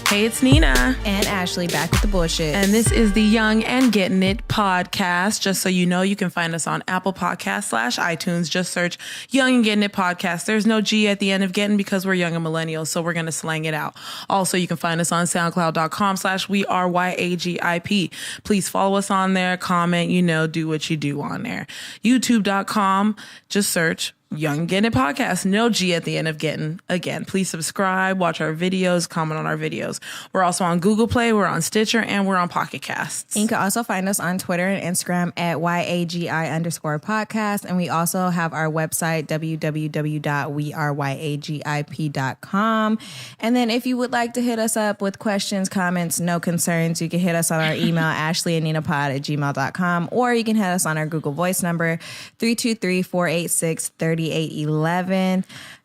Hey, it's Nina. And Ashley back with the bullshit. And this is the Young and Gettin It podcast. Just so you know, you can find us on Apple Podcasts /iTunes. Just search Young and Gettin It podcast. There's no G at the end of Gettin because we're young and millennials, so we're going to slang it out. Also, you can find us on SoundCloud.com/WeAreYAGIP. Please follow us on there, comment, do what you do on there. YouTube.com, just search Young Gettin It Podcast. No G at the end of Gettin. Again, please subscribe, watch our videos, comment on our videos. We're also on GooglePlay, we're on Stitcher, and we're on Pocket Casts. You can also find us on Twitter and Instagram at YAGI_podcast. And we also have our website, www.weareyagip.com. And then if you would like to hit us up with questions, comments, no concerns, you can hit us on our email, ashleyandninapod@gmail.com, or you can hit us on our Google Voice number, 323-486-3811.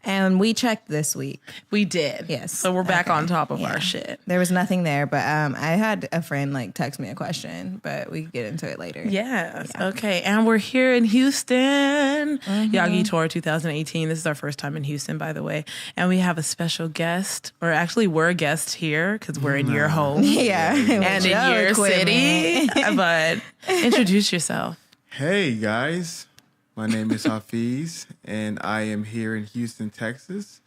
And we checked this week. We did. Yes. So we're back on top of our shit. There was nothing there, but I had a friend text me a question, but we can get into it later. Yes. Yeah. Okay. And we're here in Houston. YAGI Tour 2018. This is our first time in Houston, by the way. And we have a special guest, or actually we're a guest here because we're in your home. Yeah. And in your city. But introduce yourself. Hey, guys. My name is Hafeez, and I am here in Houston, Texas.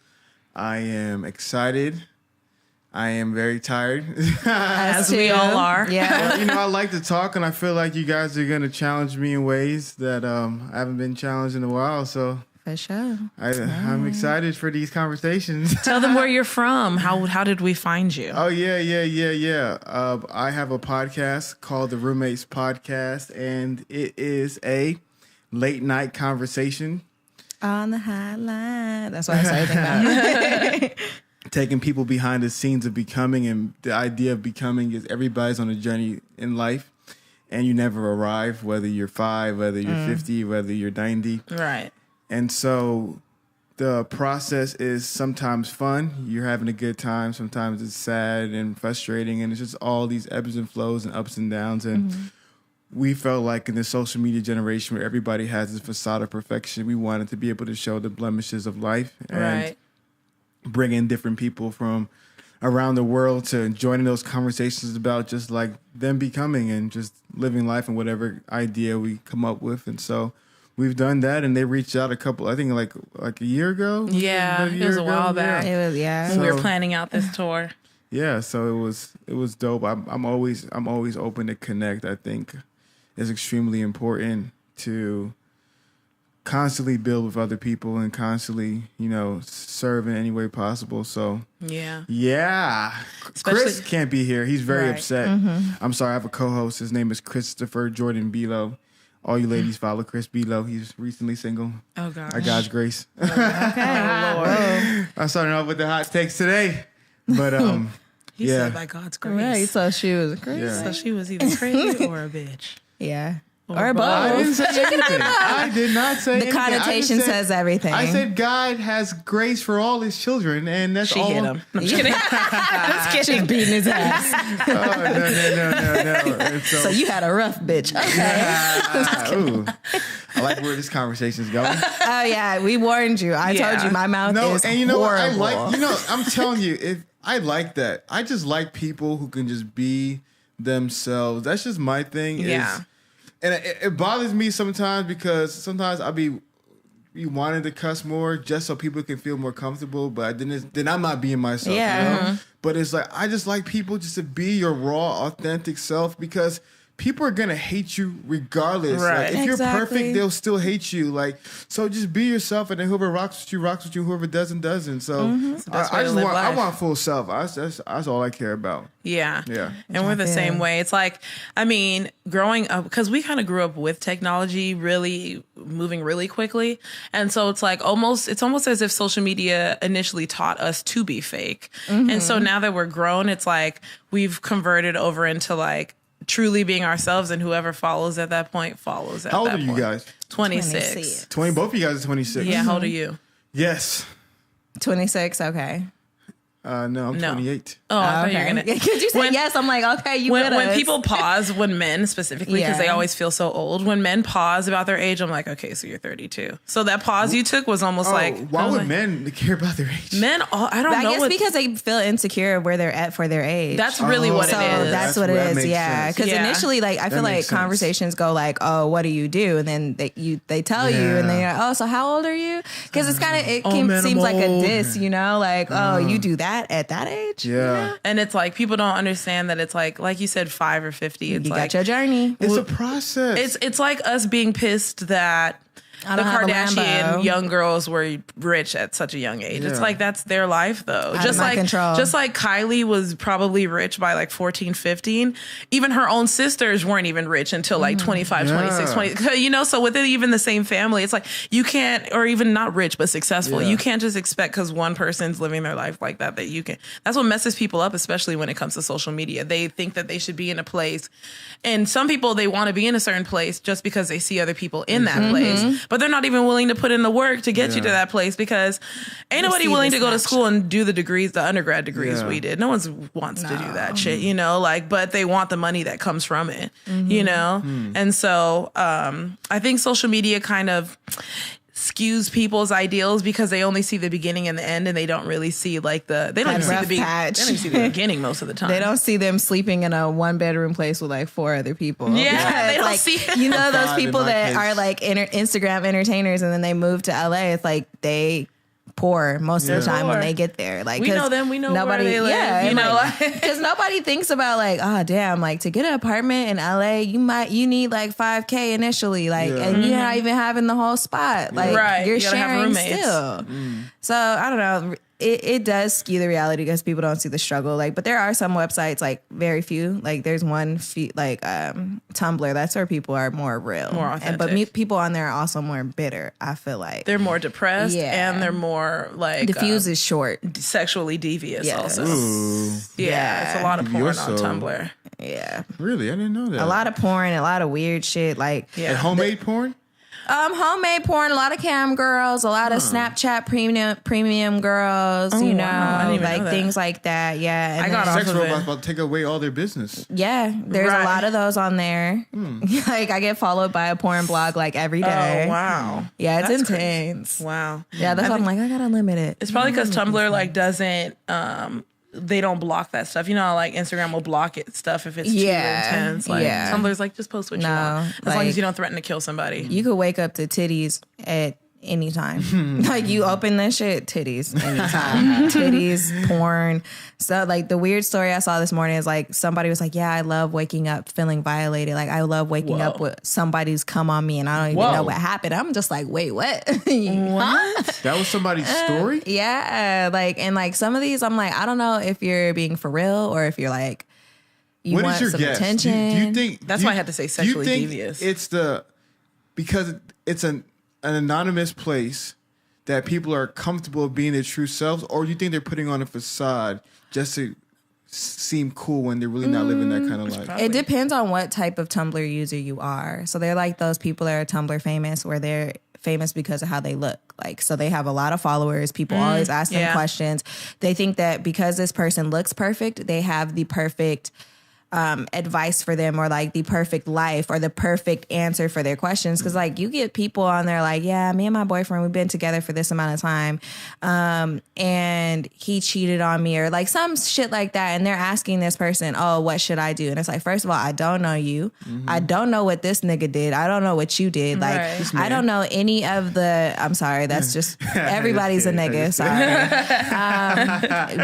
I am excited. I am very tired. As we all are. Yeah. I like to talk, and I feel like you guys are going to challenge me in ways that I haven't been challenged in a while. So for sure. I'm excited for these conversations. Tell them where you're from. How did we find you? Oh, yeah. I have a podcast called The Roommates Podcast, and it is a late night conversation on the hotline. That's what I started thinking about. Taking people behind the scenes of becoming, and the idea of becoming is everybody's on a journey in life, and you never arrive, whether you're 5, whether you're 50, whether you're 90. Right. And so the process is sometimes fun. You're having a good time. Sometimes it's sad and frustrating, and it's just all these ebbs and flows and ups and downs. And we felt like in the social media generation where everybody has this facade of perfection, we wanted to be able to show the blemishes of life and bring in different people from around the world to join in those conversations about just like them becoming and just living life and whatever idea we come up with. And so we've done that, and they reached out a year ago. Yeah, it was a while back. It was, yeah. When we were planning out this tour. Yeah, so it was dope. I'm always open to connect. I think it's extremely important to constantly build with other people and constantly, serve in any way possible. So yeah. Chris can't be here. He's very upset. I'm sorry. I have a co-host. His name is Christopher Jordan Below. All you ladies follow Chris Below. He's recently single. Oh gosh. By God's grace. Okay. Oh Lord. I'm starting off with the hot takes today, but he said by God's grace. Right. So she was crazy. Yeah. So she was either crazy or a bitch. Yeah. Or both. I didn't say anything. I did not say anything. The connotation says everything. I said God has grace for all his children, and that's she all. She hit him. I'm just kidding. Just kidding. She's beating his ass. No. So you had a rough bitch. Okay. Ooh. I like where this conversation is going. Oh, yeah. We warned you. I told you my mouth is and you know horrible. what? I'm telling you, if I like that. I just like people who can just be themselves. That's just my thing. Yeah. And it bothers me sometimes because sometimes I'll be wanting to cuss more just so people can feel more comfortable, but then I'm not being myself. Yeah. But it's like I just like people just to be your raw, authentic self because people are gonna hate you regardless. Right. Like, if you're perfect, they'll still hate you. So just be yourself, and then whoever rocks with you. Whoever doesn't. So I want full self. That's all I care about. Yeah. Yeah. And we're the same way. It's like, growing up, because we kind of grew up with technology really moving really quickly. And so it's like it's almost as if social media initially taught us to be fake. And so now that we're grown, it's like we've converted over into truly being ourselves, and whoever follows at that point follows at that point. How old are you guys? 26. 20. Both of you guys are 26. Yeah, how old are you? Yes. 26, okay. No, I'm 28. Oh, I thought you were okay. gonna. Because you said yes, I'm like, okay, you When people pause, when men specifically, because they Yeah. always feel so old, when men pause about their age, I'm like, okay, so you're 32. So that pause you took was almost like, why I was would like, men care about their age? men? I don't I know. guess because they feel insecure where they're at for their age. That's really what so it is. that's what it That is. makes Yeah, sense. because Yeah. initially, like I feel like makes sense. conversations go like, "Oh, what do you do?" And then they tell you, and then you're like, "Oh, so how old are you?" Because it's kind of man, seems I'm like a old. diss, you know, like, "Oh, you do that at that age?" Yeah. And it's like people don't understand that it's like you said, 5 or 50. It's You like got your journey. It's a process. it's like us being pissed that the don't have a Kardashian Lambo. young girls were rich at such a young age. It's Yeah. like that's their life though. Out of my control. Just like Kylie was probably rich by like 14, 15. Even her own sisters weren't even rich until like 25, 26, 20. You know, so within even the same family, it's like you can't, or even not rich but successful. Yeah. You can't just expect because one person's living their life like that you can. That's what messes people up, especially when it comes to social media. They think that they should be in a place, and some people they want to be in a certain place just because they see other people in that place, but they're not even willing to put in the work to get you to that place because ain't nobody see willing the to go to snapshot. school and do the degrees, the undergrad degrees Yeah. we did. No one wants to do that shit, you know, like, but they want the money that comes from it, you know? And so I think social media kind of skews people's ideals because they only see the beginning and the end, and they don't really see like they don't even see rough the patch. they don't even see the beginning most of the time. They don't see them sleeping in a 1-bedroom place with like 4 other people. Yeah, they It's don't like, see it. you know those 5 in people my that case. are like Instagram entertainers and then they move to LA. It's like they poor most of the time when Poor. they get there. Like We 'cause know them, we know where they live, Yeah, you and, know, like, because nobody thinks about like, oh damn, like to get an apartment in LA, you need like $5K initially, like, Yeah. and you're not even having the whole spot. Like Right, you're you gotta have sharing roommates. still. So I don't know. It does skew the reality because people don't see the struggle. Like, but there are some websites, like very few. Like, there's one like Tumblr. That's where people are more real, More authentic. people on there are also more bitter. I feel like They're more depressed Yeah. and they're more like the fuse is short. sexually devious. Yes. Also, Ooh. yeah, it's a lot of You're porn on so- Tumblr. Yeah, Really? I didn't know that. a lot of porn, a lot of weird shit. Like Yeah, And homemade porn? homemade porn, a lot of cam girls, a lot of Snapchat premium girls. You know, wow. I didn't even like know that. things like that. Yeah, and I got then- off Sex of robots it. about to take away all their business. Yeah, there's Right. a lot of those on there. Like I get followed by a porn blog like every day. Oh wow, Yeah, it's That's intense. wow. Yeah, that's why I'm like, I gotta limit it. It's probably because Tumblr like doesn't they don't block that stuff. You know how like Instagram will block it stuff if it's Yeah, too intense. Like yeah. Tumblr's like just post what you No, want. As long like- as you don't threaten to kill somebody. You could wake up to titties at any time. Like you open that shit, titties anytime. Titties, porn. So like the weird story I saw this morning is like somebody was like, yeah, I love waking up feeling violated. Like I love waking up with somebody's come on me and I don't even know Whoa. what happened. I'm just like, wait, what? What? That was somebody's story? Yeah, like and like some of these, I'm like, I don't know if you're being for real or if you're like, you What want is your some guess? attention. Do you think That's do why you- I had to say do you sexually think devious. It's because it's an anonymous place that people are comfortable being their true selves, or do you think they're putting on a facade just to seem cool when they're really not living that kind of life? It depends on what type of Tumblr user you are. So they're like those people that are Tumblr famous, where they're famous because of how they look. Like, so they have a lot of followers. People always ask them yeah. questions. They think that because this person looks perfect, they have the perfect advice for them or like the perfect life or the perfect answer for their questions. Cause like you get people on there like, yeah, me and my boyfriend, we've been together for this amount of time. And he cheated on me or like some shit like that. And they're asking this person, oh, what should I do? And it's like, first of all, I don't know you. I don't know what this nigga did. I don't know what you did. Like, Right. I don't know any of the, I'm sorry, that's just, everybody's a nigga. Sorry.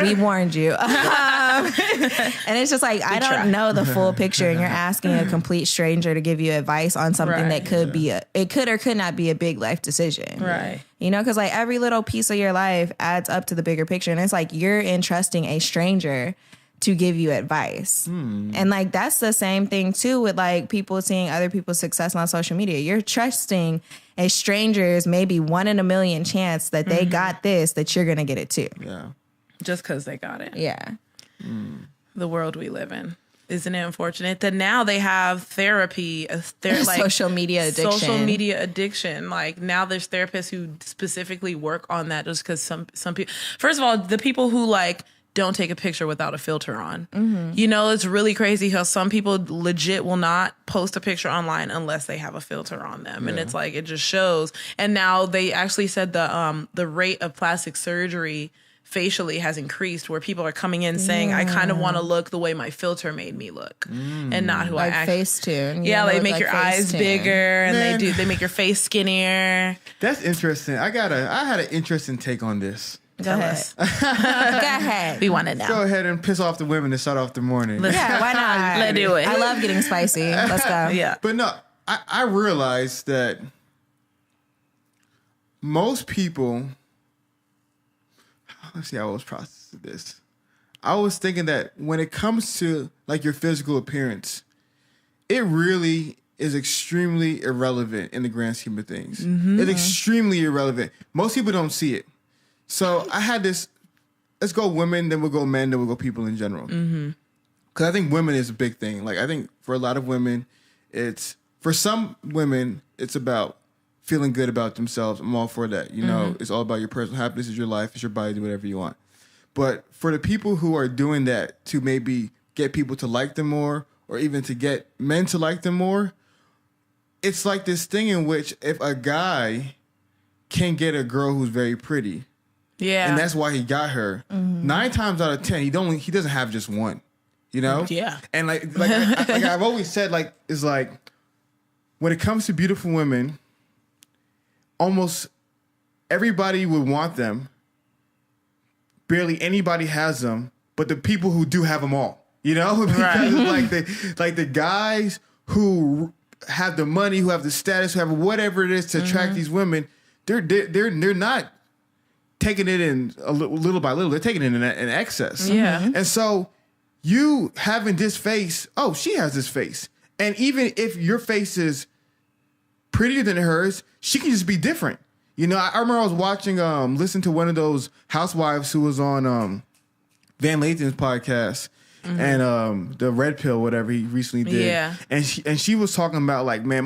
We warned you. And it's just like, I don't know the full picture and you're asking a complete stranger to give you advice on something Right. that could be it could or could not be a big life decision. Right. You know, because like every little piece of your life adds up to the bigger picture. And it's like you're entrusting a stranger to give you advice. And like that's the same thing too with like people seeing other people's success on social media. You're trusting a stranger's maybe 1 in a million chance that they got this, that you're gonna get it too. Yeah. Just because they got it. Yeah. The world we live in. Isn't it unfortunate that now they have therapy, like Social media addiction. Social media addiction. Like now there's therapists who specifically work on that just because some people, first of all, the people who like don't take a picture without a filter on. You know, it's really crazy how some people legit will not post a picture online unless they have a filter on them. And it's like, it just shows. And now they actually said the rate of plastic surgery facially has increased, where people are coming in saying, I kind of want to look the way my filter made me look and not who like I actually. Facetune. Yeah, they make your eyes bigger and they make your face skinnier. That's interesting. I had an interesting take on this. Go ahead. Go ahead. We want it now. Go ahead and piss off the women to start off the morning. Yeah, why not? Let's do it. I love getting spicy. Let's go. Yeah. But no, I realized that most people, let's see how I was processing this. I was thinking that when it comes to like your physical appearance, it really is extremely irrelevant in the grand scheme of things. It's extremely irrelevant. Most people don't see it. So I had this, let's go women, then we'll go men, then we'll go people in general. Because I think women is a big thing. Like I think for a lot of women, for some women, it's about feeling good about themselves. I'm all for that. You know, it's all about your personal happiness. It's your life. It's your body. Do whatever you want. But for the people who are doing that to maybe get people to like them more, or even to get men to like them more, it's like this thing in which if a guy can get a girl who's very pretty, and that's why he got her, 9 times out of 10, he doesn't have just one. You know? Yeah. And like I've always said, like, it's like when it comes to beautiful women, almost everybody would want them. Barely anybody has them, but the people who do have them all, you know, because like the guys who have the money, who have the status, who have whatever it is to attract these women, they're not taking it in little by little. They're taking it in excess. Yeah. And so you having this face, oh, she has this face, and even if your face is prettier than hers, she can just be different. You know, I remember I was watching, listening to one of those housewives who was on Van Lathan's podcast and the Red Pill, whatever he recently did. Yeah. And she was talking about like, man,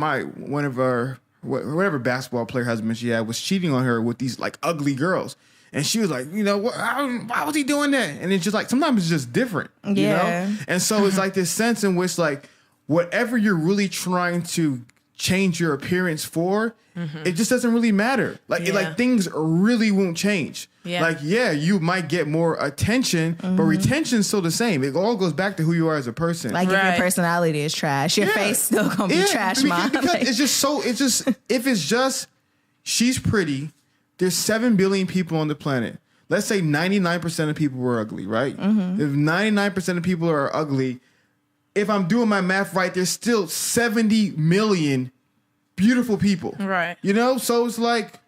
one of her whatever basketball player husband she had was cheating on her with these like ugly girls. And she was like, you know, why was he doing that? And it's just like, sometimes it's just different, you know? And so it's like this sense in which like, whatever you're really trying to change your appearance for, it just doesn't really matter. Like things really won't change. Yeah. Like, you might get more attention, but retention's still the same. It all goes back to who you are as a person. Like if your personality is trash, your face still gonna be trash, mom. Because if it's just she's pretty, there's 7 billion people on the planet. Let's say 99% of people were ugly, right? If 99% of people are ugly, if I'm doing my math right, there's still 70 million beautiful people. Right. You know? So it's like,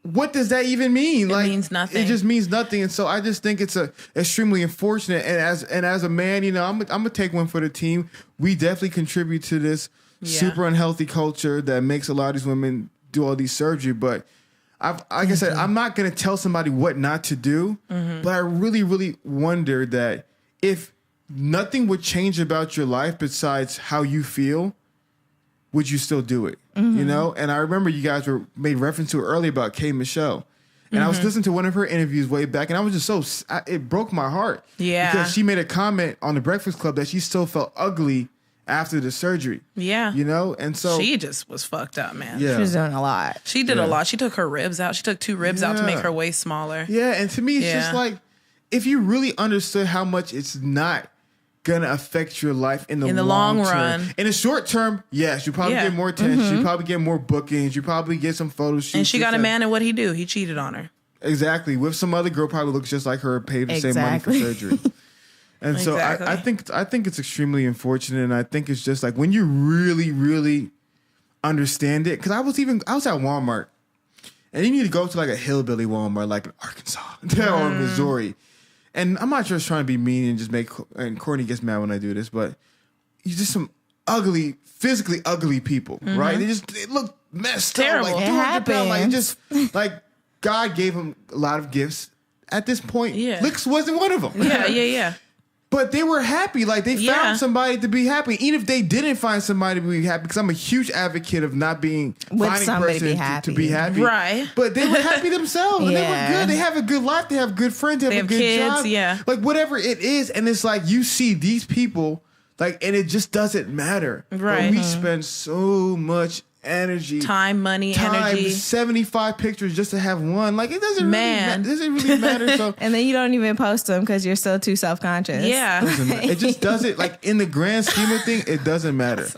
what does that even mean? It like, means nothing. It just means nothing. And so I just think it's extremely unfortunate. And as a man, you know, I'm gonna take one for the team. We definitely contribute to this super unhealthy culture that makes a lot of these women do all these surgery. But like I said, I'm not gonna tell somebody what not to do. But I really, really wonder that if nothing would change about your life besides how you feel, would you still do it? You know? And I remember you guys made reference to it earlier about K. Michelle. And I was listening to one of her interviews way back, and I was just it broke my heart. Yeah. Because she made a comment on the Breakfast Club that she still felt ugly after the surgery. Yeah. You know? And so she just was fucked up, man. Yeah. She was doing a lot. She did a lot. She took her ribs out. She took 2 ribs out to make her waist smaller. Yeah. And to me, it's just like, if you really understood how much it's not gonna affect your life in the long run. In the short term, yes, you probably get more attention, you probably get more bookings, you probably get some photo shoots. And she got a man, and what'd he do? He cheated on her. Exactly. With some other girl probably looks just like her, paid the same money for surgery. And so I think it's extremely unfortunate, and I think it's just like when you really, really understand it, because I was at Walmart, and you need to go to like a hillbilly Walmart, like in Arkansas or Missouri. And I'm not just trying to be mean and just and Courtney gets mad when I do this, but you just some ugly, physically ugly people, right? They look messed up, like 200 pounds, like just like God gave them a lot of gifts. At this point, looks wasn't one of them. Yeah. But they were happy. Like, they found somebody to be happy. Even if they didn't find somebody to be happy, because I'm a huge advocate of not being finding person to be happy. Right. But they were happy themselves. And they were good. They have a good life. They have good friends. They have a good kids, job. Yeah. Like, whatever it is. And it's like, you see these people, like, and it just doesn't matter. Right. But we spend so much energy, time, money, energy, 75 pictures just to have one. Like, it doesn't really matter. So, and then you don't even post them because you're still too self-conscious. Yeah, it just doesn't, like, in the grand scheme of things, it doesn't matter.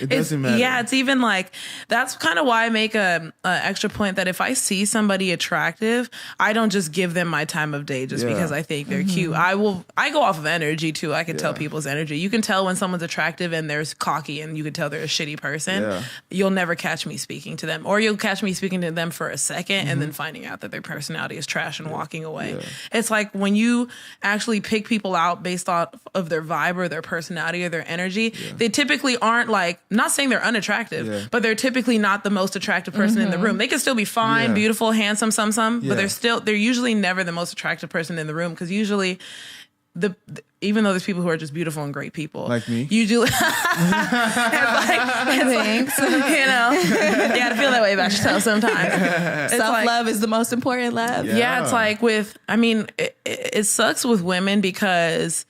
It doesn't matter. Yeah, it's even like, that's kind of why I make a extra point that if I see somebody attractive, I don't just give them my time of day just because I think they're cute. I go off of energy too. I can tell people's energy. You can tell when someone's attractive and they're cocky, and you can tell they're a shitty person. Yeah. You'll never catch me speaking to them, or you'll catch me speaking to them for a second and then finding out that their personality is trash and walking away. Yeah. It's like when you actually pick people out based off of their vibe or their personality or their energy, they typically aren't, like, not saying they're unattractive, but they're typically not the most attractive person in the room. They can still be fine, beautiful, handsome, but they're usually never the most attractive person in the room, because usually even though there's people who are just beautiful and great people, like me, usually it's like, you know, you gotta feel that way about yourself sometimes. Self-love is the most important love. Yeah, it's like it sucks with women, because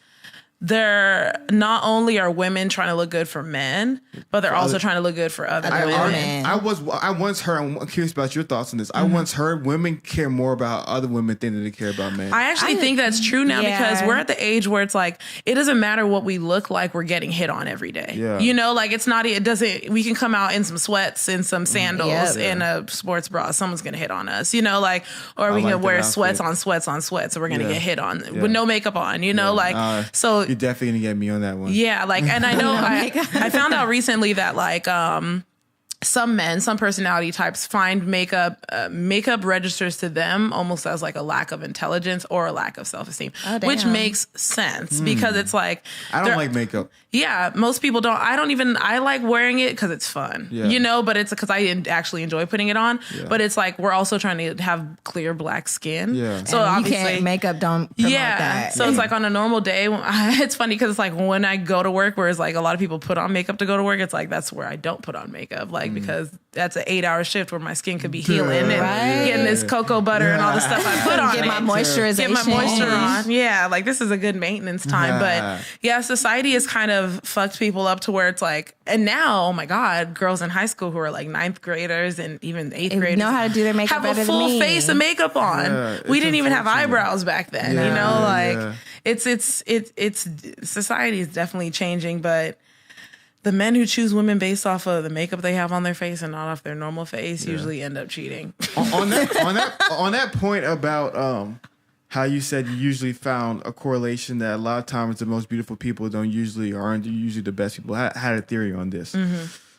they're not only are women trying to look good for men, but they're also trying to look good for other women. I once heard, I'm curious about your thoughts on this. I once heard women care more about other women than they care about men. I actually think that's true now, because we're at the age where it's like, it doesn't matter what we look like, we're getting hit on every day. Yeah. You know, like, we can come out in some sweats and some sandals and a sports bra, someone's gonna hit on us, you know, like, or we can wear sweats on sweats on sweats, so we're gonna get hit on with no makeup on, you know, so you're definitely gonna get me on that one. Yeah, like, and I know I found out recently that, like, some personality types find makeup registers to them almost as like a lack of intelligence or a lack of self-esteem, which makes sense because it's like, I don't like makeup. Yeah, most people don't. I like wearing it because it's fun, you know, but it's because I actually enjoy putting it on. Yeah. But it's like, we're also trying to have clear black skin. Yeah. So and obviously makeup don't promote that. So it's like, on a normal day, it's funny because it's like, when I go to work, whereas like a lot of people put on makeup to go to work, it's like, that's where I don't put on makeup. Like, because that's an 8-hour shift where my skin could be healing and getting this cocoa butter and all the stuff I put on. Get my moisturization. Get my moisture on. Yeah, like, this is a good maintenance time. But yeah, society has kind of fucked people up to where it's like, and now, oh my God, girls in high school who are like 9th graders and even 8th graders know how to do their makeup have a full face of makeup on. Yeah, we didn't even have eyebrows back then. You know, like it's society is definitely changing, but the men who choose women based off of the makeup they have on their face and not off their normal face usually end up cheating. on that point about how you said you usually found a correlation that a lot of times the most beautiful people aren't usually the best people. I had a theory on this.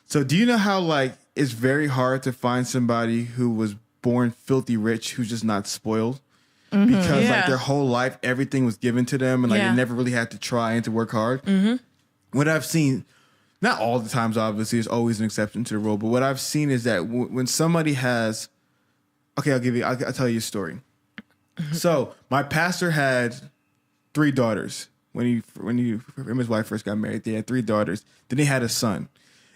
So do you know how, like, it's very hard to find somebody who was born filthy rich who's just not spoiled? Because like their whole life everything was given to them and like they never really had to try and to work hard. What I've seen, not all the times, obviously, there's always an exception to the rule. But what I've seen is that when somebody has, I'll tell you a story. So my pastor had 3 daughters when he and his wife first got married. They had 3 daughters. Then they had a son,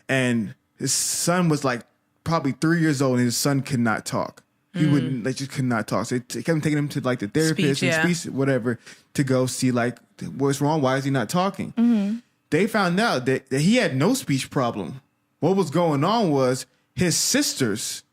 and his son was like probably 3 years old, and his son could not talk. He wouldn't, like, just could not talk. So they kept taking him to like the therapist speech, whatever, to go see like what's wrong. Why is he not talking? They found out that he had no speech problem. What was going on was his sisters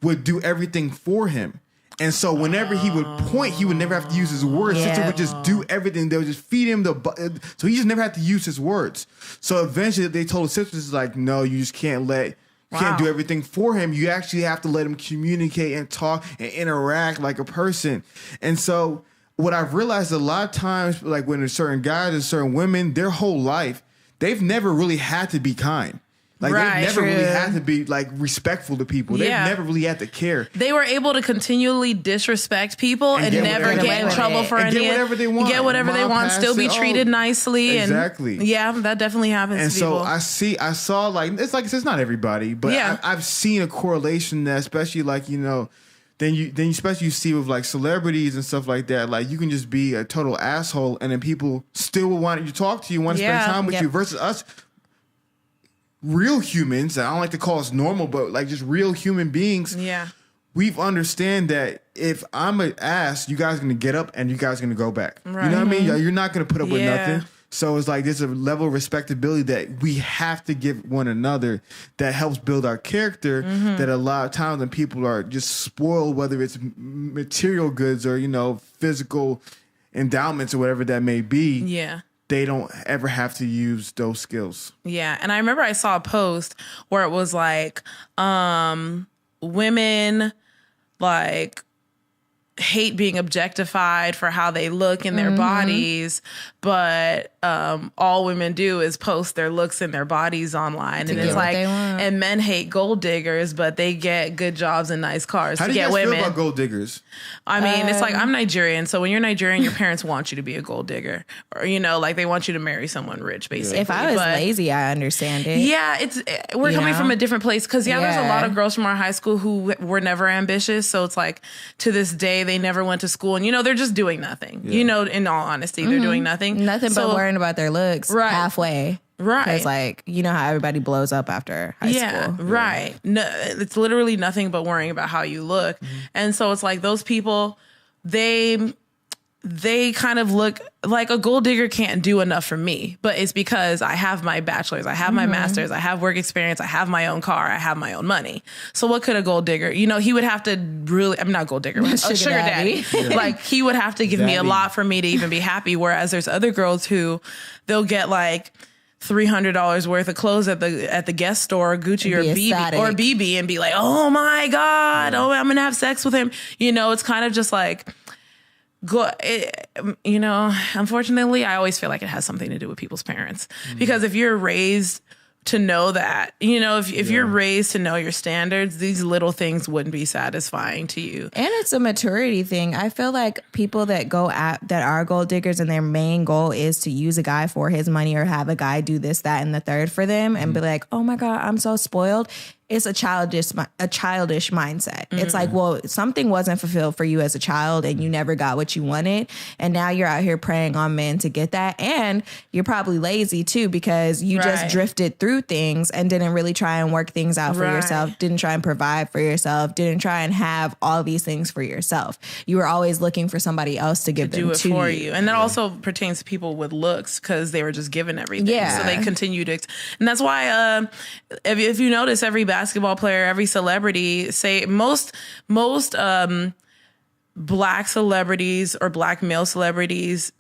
would do everything for him. And so whenever he would point, he would never have to use his words. Sister would just do everything. They would just feed him so he just never had to use his words. So eventually they told his sisters, like, no, you just can't do everything for him. You actually have to let him communicate and talk and interact like a person. And so what I've realized a lot of times, like when there's certain guys and certain women, their whole life, they've never really had to be kind. Like, they've never really had to be like respectful to people. They've never really had to care. They were able to continually disrespect people and never get in trouble for any. Get whatever they want. Get whatever they want. Still be treated nicely. Exactly. And yeah, that definitely happens. And to people. I saw like it's not everybody, but I've seen a correlation that, especially like, you know, then you especially you see with like celebrities and stuff like that, like you can just be a total asshole and then people still will want to talk to you, want to spend time with you, versus us real humans. I don't like to call us normal, but like just real human beings. Yeah. We've understand that if I'm an ass, you guys are going to get up and you guys are going to go back. Right. You know what I mean? You're not going to put up with nothing. So it's like there's a level of respectability that we have to give one another that helps build our character, that a lot of times when people are just spoiled, whether it's material goods or, you know, physical endowments or whatever that may be. Yeah. They don't ever have to use those skills. Yeah. And I remember I saw a post where it was like, women like hate being objectified for how they look in their bodies, but all women do is post their looks and their bodies online, and it's like, and men hate gold diggers, but they get good jobs and nice cars to get women. How do you guys feel about gold diggers? I mean, it's like, I'm Nigerian, so when you're Nigerian, your parents want you to be a gold digger, or, you know, like they want you to marry someone rich, basically. If I was lazy, I understand it. Yeah, we're coming from a different place, because there's a lot of girls from our high school who were never ambitious, so it's like to this day they never went to school, and you know, they're just doing nothing. You know, in all honesty, they're doing nothing but worrying about their looks halfway. Right. Because, like, you know how everybody blows up after high school. Right. No, it's literally nothing but worrying about how you look. And so it's like those people, they kind of look like a gold digger can't do enough for me, but it's because I have my bachelor's, I have my master's, I have work experience, I have my own car, I have my own money. So what could a gold digger, you know, he would have to really, I'm not gold digger, a sugar daddy. Like he would have to give me a lot for me to even be happy. Whereas there's other girls who they'll get like $300 worth of clothes at the Guess store, or Gucci or BB, and be like, oh my God, I'm going to have sex with him. You know, it's kind of just like, you know, unfortunately, I always feel like it has something to do with people's parents, because if you're raised to know that, you know, if you're raised to know your standards, these little things wouldn't be satisfying to you. And it's a maturity thing. I feel like people that are gold diggers and their main goal is to use a guy for his money or have a guy do this, that, and the third for them and be like, oh my God, I'm so spoiled. It's a childish mindset. It's like, well, something wasn't fulfilled for you as a child and you never got what you wanted. And now you're out here preying on men to get that. And you're probably lazy too, because you just drifted through things and didn't really try and work things out for yourself, didn't try and provide for yourself, didn't try and have all these things for yourself. You were always looking for somebody else to give them to for you. And that also pertains to people with looks, because they were just given everything. So they continue to, and that's why if you notice, every basketball player, every celebrity, say most black celebrities or black male celebrities,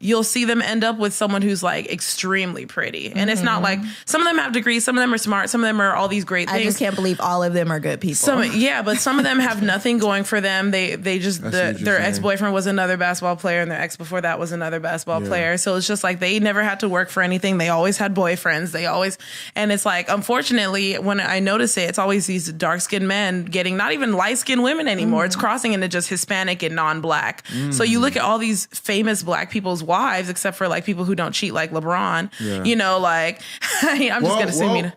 you'll see them end up with someone who's like extremely pretty. And it's not like, some of them have degrees, some of them are smart, some of them are all these great things. I just can't believe all of them are good people. But some of them have nothing going for them. They just, their ex-boyfriend was another basketball player, and their ex before that was another basketball player. So it's just like, they never had to work for anything. They always had boyfriends. And it's like, unfortunately, when I notice it, it's always these dark-skinned men getting not even light-skinned women anymore. It's crossing into just Hispanic and non-black. So you look at all these famous black people's wives, except for like people who don't cheat like LeBron, you know, like I'm just gonna sue me.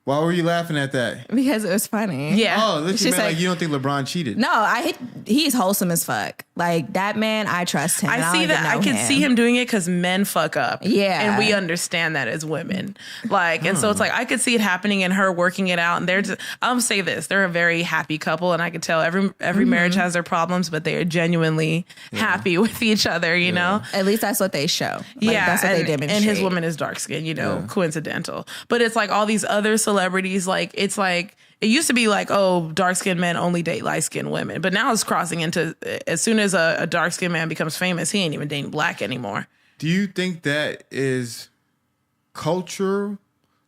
Why were you laughing at that? Because it was funny. Yeah. Oh, literally, like you don't think LeBron cheated? No, he's wholesome as fuck. Like that man, I trust him. I see that. I can see him doing it because men fuck up. Yeah. And we understand that as women. Like, and so it's like, I could see it happening and her working it out. And they're just, I'll say this, they're a very happy couple. And I could tell every marriage has their problems, but they are genuinely happy with each other, you know? At least that's what they show. Like, that's what they demonstrate. And his woman is dark skinned, you know, coincidental. But it's like all these other celebrities, like, it's like, it used to be like, oh, dark-skinned men only date light-skinned women. But now it's crossing into, as soon as a dark-skinned man becomes famous, he ain't even dating black anymore. Do you think that is culture?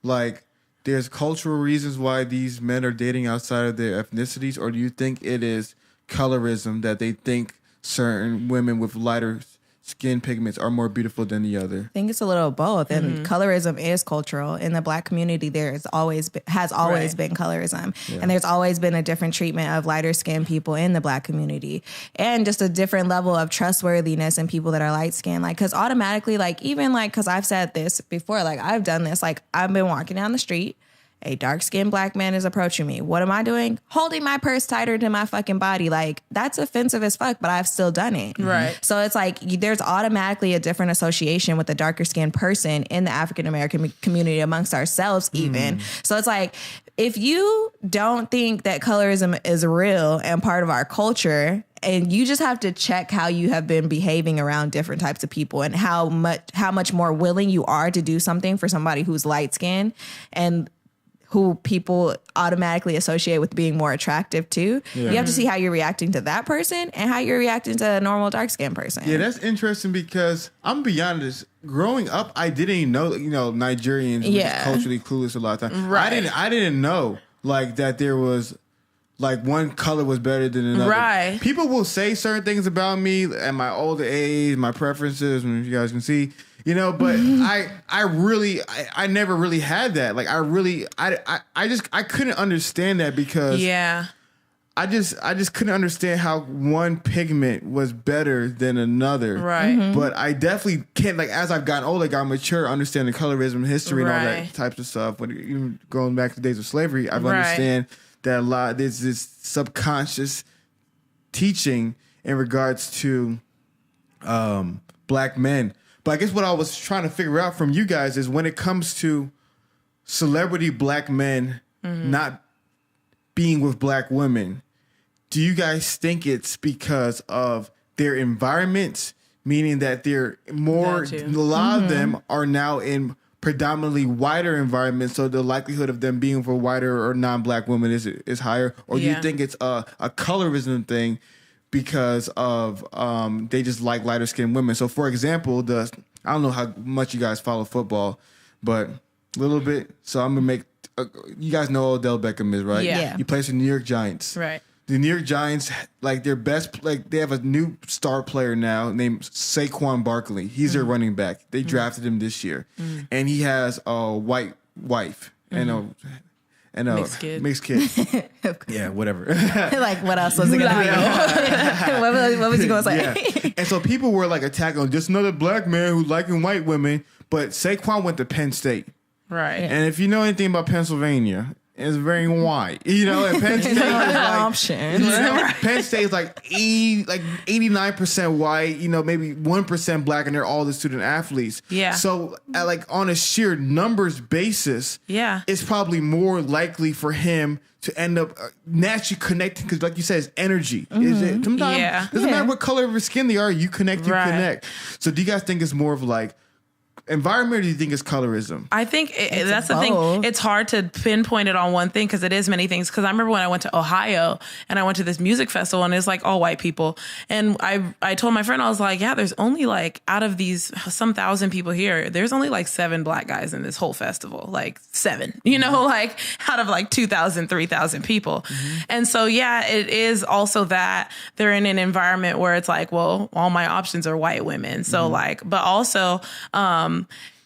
Like, there's cultural reasons why these men are dating outside of their ethnicities? Or do you think it is colorism, that they think certain women with lighter skin pigments are more beautiful than the other? I think it's a little of both. And colorism is cultural. In the black community, has always been colorism. Yeah. And there's always been a different treatment of lighter skinned people in the black community. And just a different level of trustworthiness in people that are light skinned. Like, because automatically, like, even like, because I've said this before, like, I've done this, like, I've been walking down the street a dark-skinned black man is approaching me. What am I doing? Holding my purse tighter to my fucking body. Like, that's offensive as fuck, but I've still done it. Right. So it's like there's automatically a different association with a darker-skinned person in the African-American community amongst ourselves even. So it's like, if you don't think that colorism is real and part of our culture, and you just have to check how you have been behaving around different types of people and how much more willing you are to do something for somebody who's light-skinned and who people automatically associate with being more attractive too. Yeah. You have to see how you're reacting to that person and how you're reacting to a normal dark-skinned person. Yeah, that's interesting because I'm be honest, growing up, I didn't even know, Nigerians were just culturally clueless a lot of times. Right. I didn't know like that there was like one color was better than another. Right. People will say certain things about me at my older age, my preferences, if you guys can see. But I never really had that. Like I couldn't understand that because I just couldn't understand how one pigment was better than another. Right. But I definitely can't, like, as I've gotten older, got mature, understanding colorism, history, and all that types of stuff. When even going back to the days of slavery, I've understand that a lot there's this subconscious teaching in regards to black men. But I guess what I was trying to figure out from you guys is when it comes to celebrity black men not being with black women, do you guys think it's because of their environments, meaning that they're more, a lot of them are now in predominantly whiter environments, so the likelihood of them being for whiter or non-black women is higher? Or do you think it's a colorism thing because of they just like lighter skinned women? So for example, I don't know how much you guys follow football, but a little bit. So I'm gonna make you guys know who Odell Beckham is, right? Yeah. He plays for the New York Giants. Right. The New York Giants, like their best, like they have a new star player now named Saquon Barkley. He's their running back. They drafted him this year, and he has a white wife and a mixed kid. Yeah, whatever. Like, what else was it going to be? What was he going to say? Yeah. And so people were like attacking on just another black man who's liking white women, but Saquon went to Penn State. Right. And if you know anything about Pennsylvania, it's very white. And Penn State is like options. Penn State is like 89% white, maybe 1% black, and they're all the student athletes. Yeah. So like on a sheer numbers basis, it's probably more likely for him to end up naturally connecting, because like you said, it's energy. Is it sometimes doesn't matter what color of your skin they are, you connect. So do you guys think it's more of like environment, or do you think it's colorism? I think that's the thing. It's hard to pinpoint it on one thing because it is many things. Because I remember when I went to Ohio and I went to this music festival and it's like all white people. And I told my friend, I was like, there's only like out of these some thousand people here, there's only like 7 black guys in this whole festival. Like 7, like out of like 2,000, 3,000 people. And so, it is also that they're in an environment where it's like, well, all my options are white women. So but also,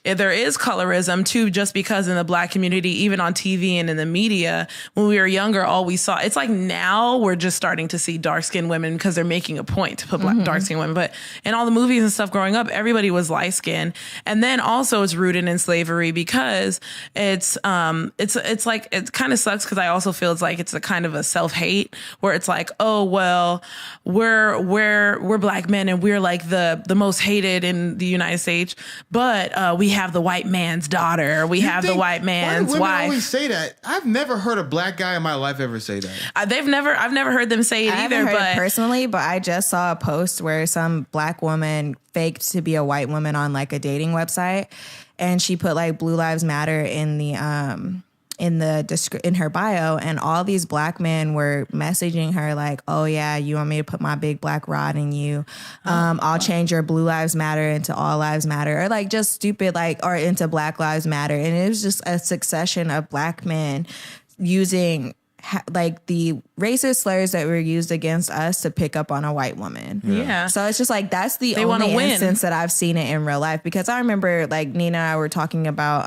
there is colorism too, just because in the black community, even on TV and in the media, when we were younger, all we saw, it's like now we're just starting to see dark skinned women because they're making a point to put dark skinned women. But in all the movies and stuff growing up, everybody was light skinned. And then also it's rooted in slavery because it's like, it kind of sucks because I also feel it's like it's a kind of a self-hate where it's like, oh, well, we're black men and we're like the most hated in the United States, but we have the white man's daughter. We have the white man's wife. Why do women always say that? I've never heard a black guy in my life ever say that. I've never heard them say it either. I haven't heard it personally, but I just saw a post where some black woman faked to be a white woman on like a dating website, and she put like Blue Lives Matter in the in her bio, and all these black men were messaging her like, oh yeah, you want me to put my big black rod in you, I'll change your Blue Lives Matter into All Lives Matter, or like just stupid or into Black Lives Matter. And it was just a succession of black men using like the racist slurs that were used against us to pick up on a white woman. Yeah. So it's just like, that's the only instance that I've seen it in real life, because I remember like Nina and I were talking about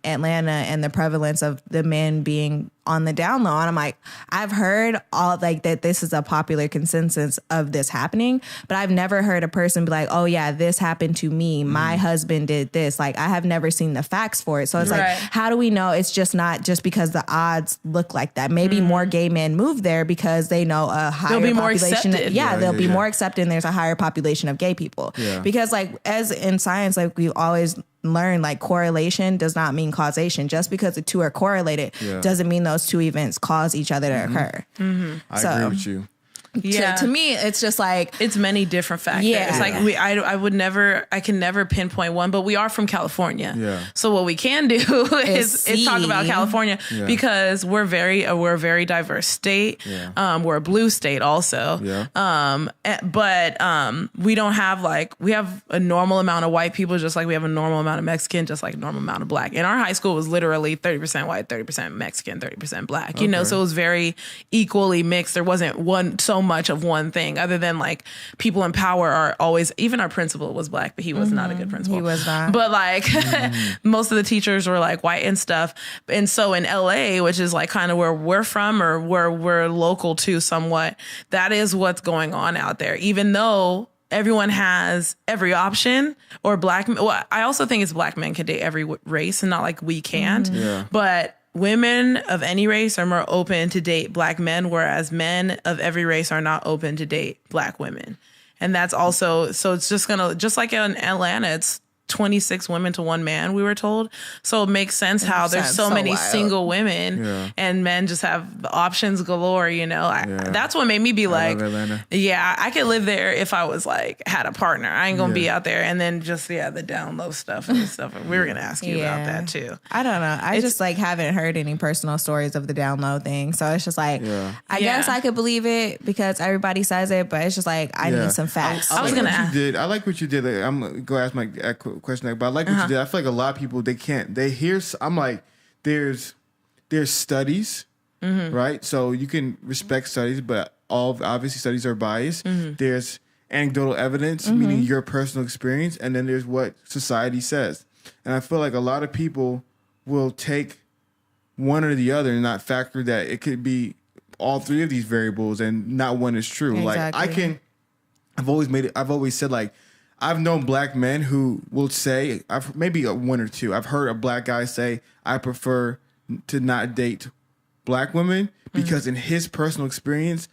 Atlanta and the prevalence of the men being on the down low. And I'm like, I've heard all like that this is a popular consensus of this happening, but I've never heard a person be like, oh yeah, this happened to me. My husband did this. Like, I have never seen the facts for it. So it's like, how do we know it's just not just because the odds look like that? Maybe more gay men move there because they know a higher they'll be population. more accepted. They'll be more accepted, and there's a higher population of gay people. Yeah. Because like, as in science, like we always learn, like correlation does not mean causation. Just because the two are correlated doesn't mean those two events cause each other to occur. I agree with you. Yeah. To me, it's just like it's many different factors. Yeah. It's like I can never pinpoint one, but we are from California. Yeah. So what we can do is talk about California because we're a very diverse state. Yeah. We're a blue state also. Yeah. But we don't have we have a normal amount of white people, just like we have a normal amount of Mexican, just like a normal amount of black. And our high school was literally 30% white, 30% Mexican, 30% black. You know, so it was very equally mixed. There wasn't so much of one thing other than like people in power are always, even our principal was black, but he was not a good principal. He was not. But like most of the teachers were like white and stuff. And so in LA, which is like kind of where we're from or where we're local to somewhat, that is what's going on out there. Even though everyone has every option, or I also think it's black men can date every race and not like we can't. Yeah. But women of any race are more open to date black men, whereas men of every race are not open to date black women. And that's also, so it's just like in Atlanta, it's 26 women to one man, we were told. So it makes sense how there's so many wild. Single women and men just have options galore, you know. That's what made me be like, yeah, I could live there if I was like had a partner. I ain't gonna be out there. And then just the down low stuff and stuff. We were gonna ask you about that too. I don't know. I just like haven't heard any personal stories of the down low thing. So it's just like, I guess I could believe it because everybody says it, but it's just like I need some facts. I was gonna ask. I like what you did. Like, I'm gonna go ask my question, but I like what you did. I feel like a lot of people they hear. I'm like, there's studies, right? So you can respect studies, but obviously studies are biased. There's anecdotal evidence, meaning your personal experience, and then there's what society says. And I feel like a lot of people will take one or the other and not factor that it could be all three of these variables, and not one is true. Exactly. Like I've always said, like, I've known black men who will say, maybe one or two. I've heard a black guy say, I prefer to not date black women because in his personal experience,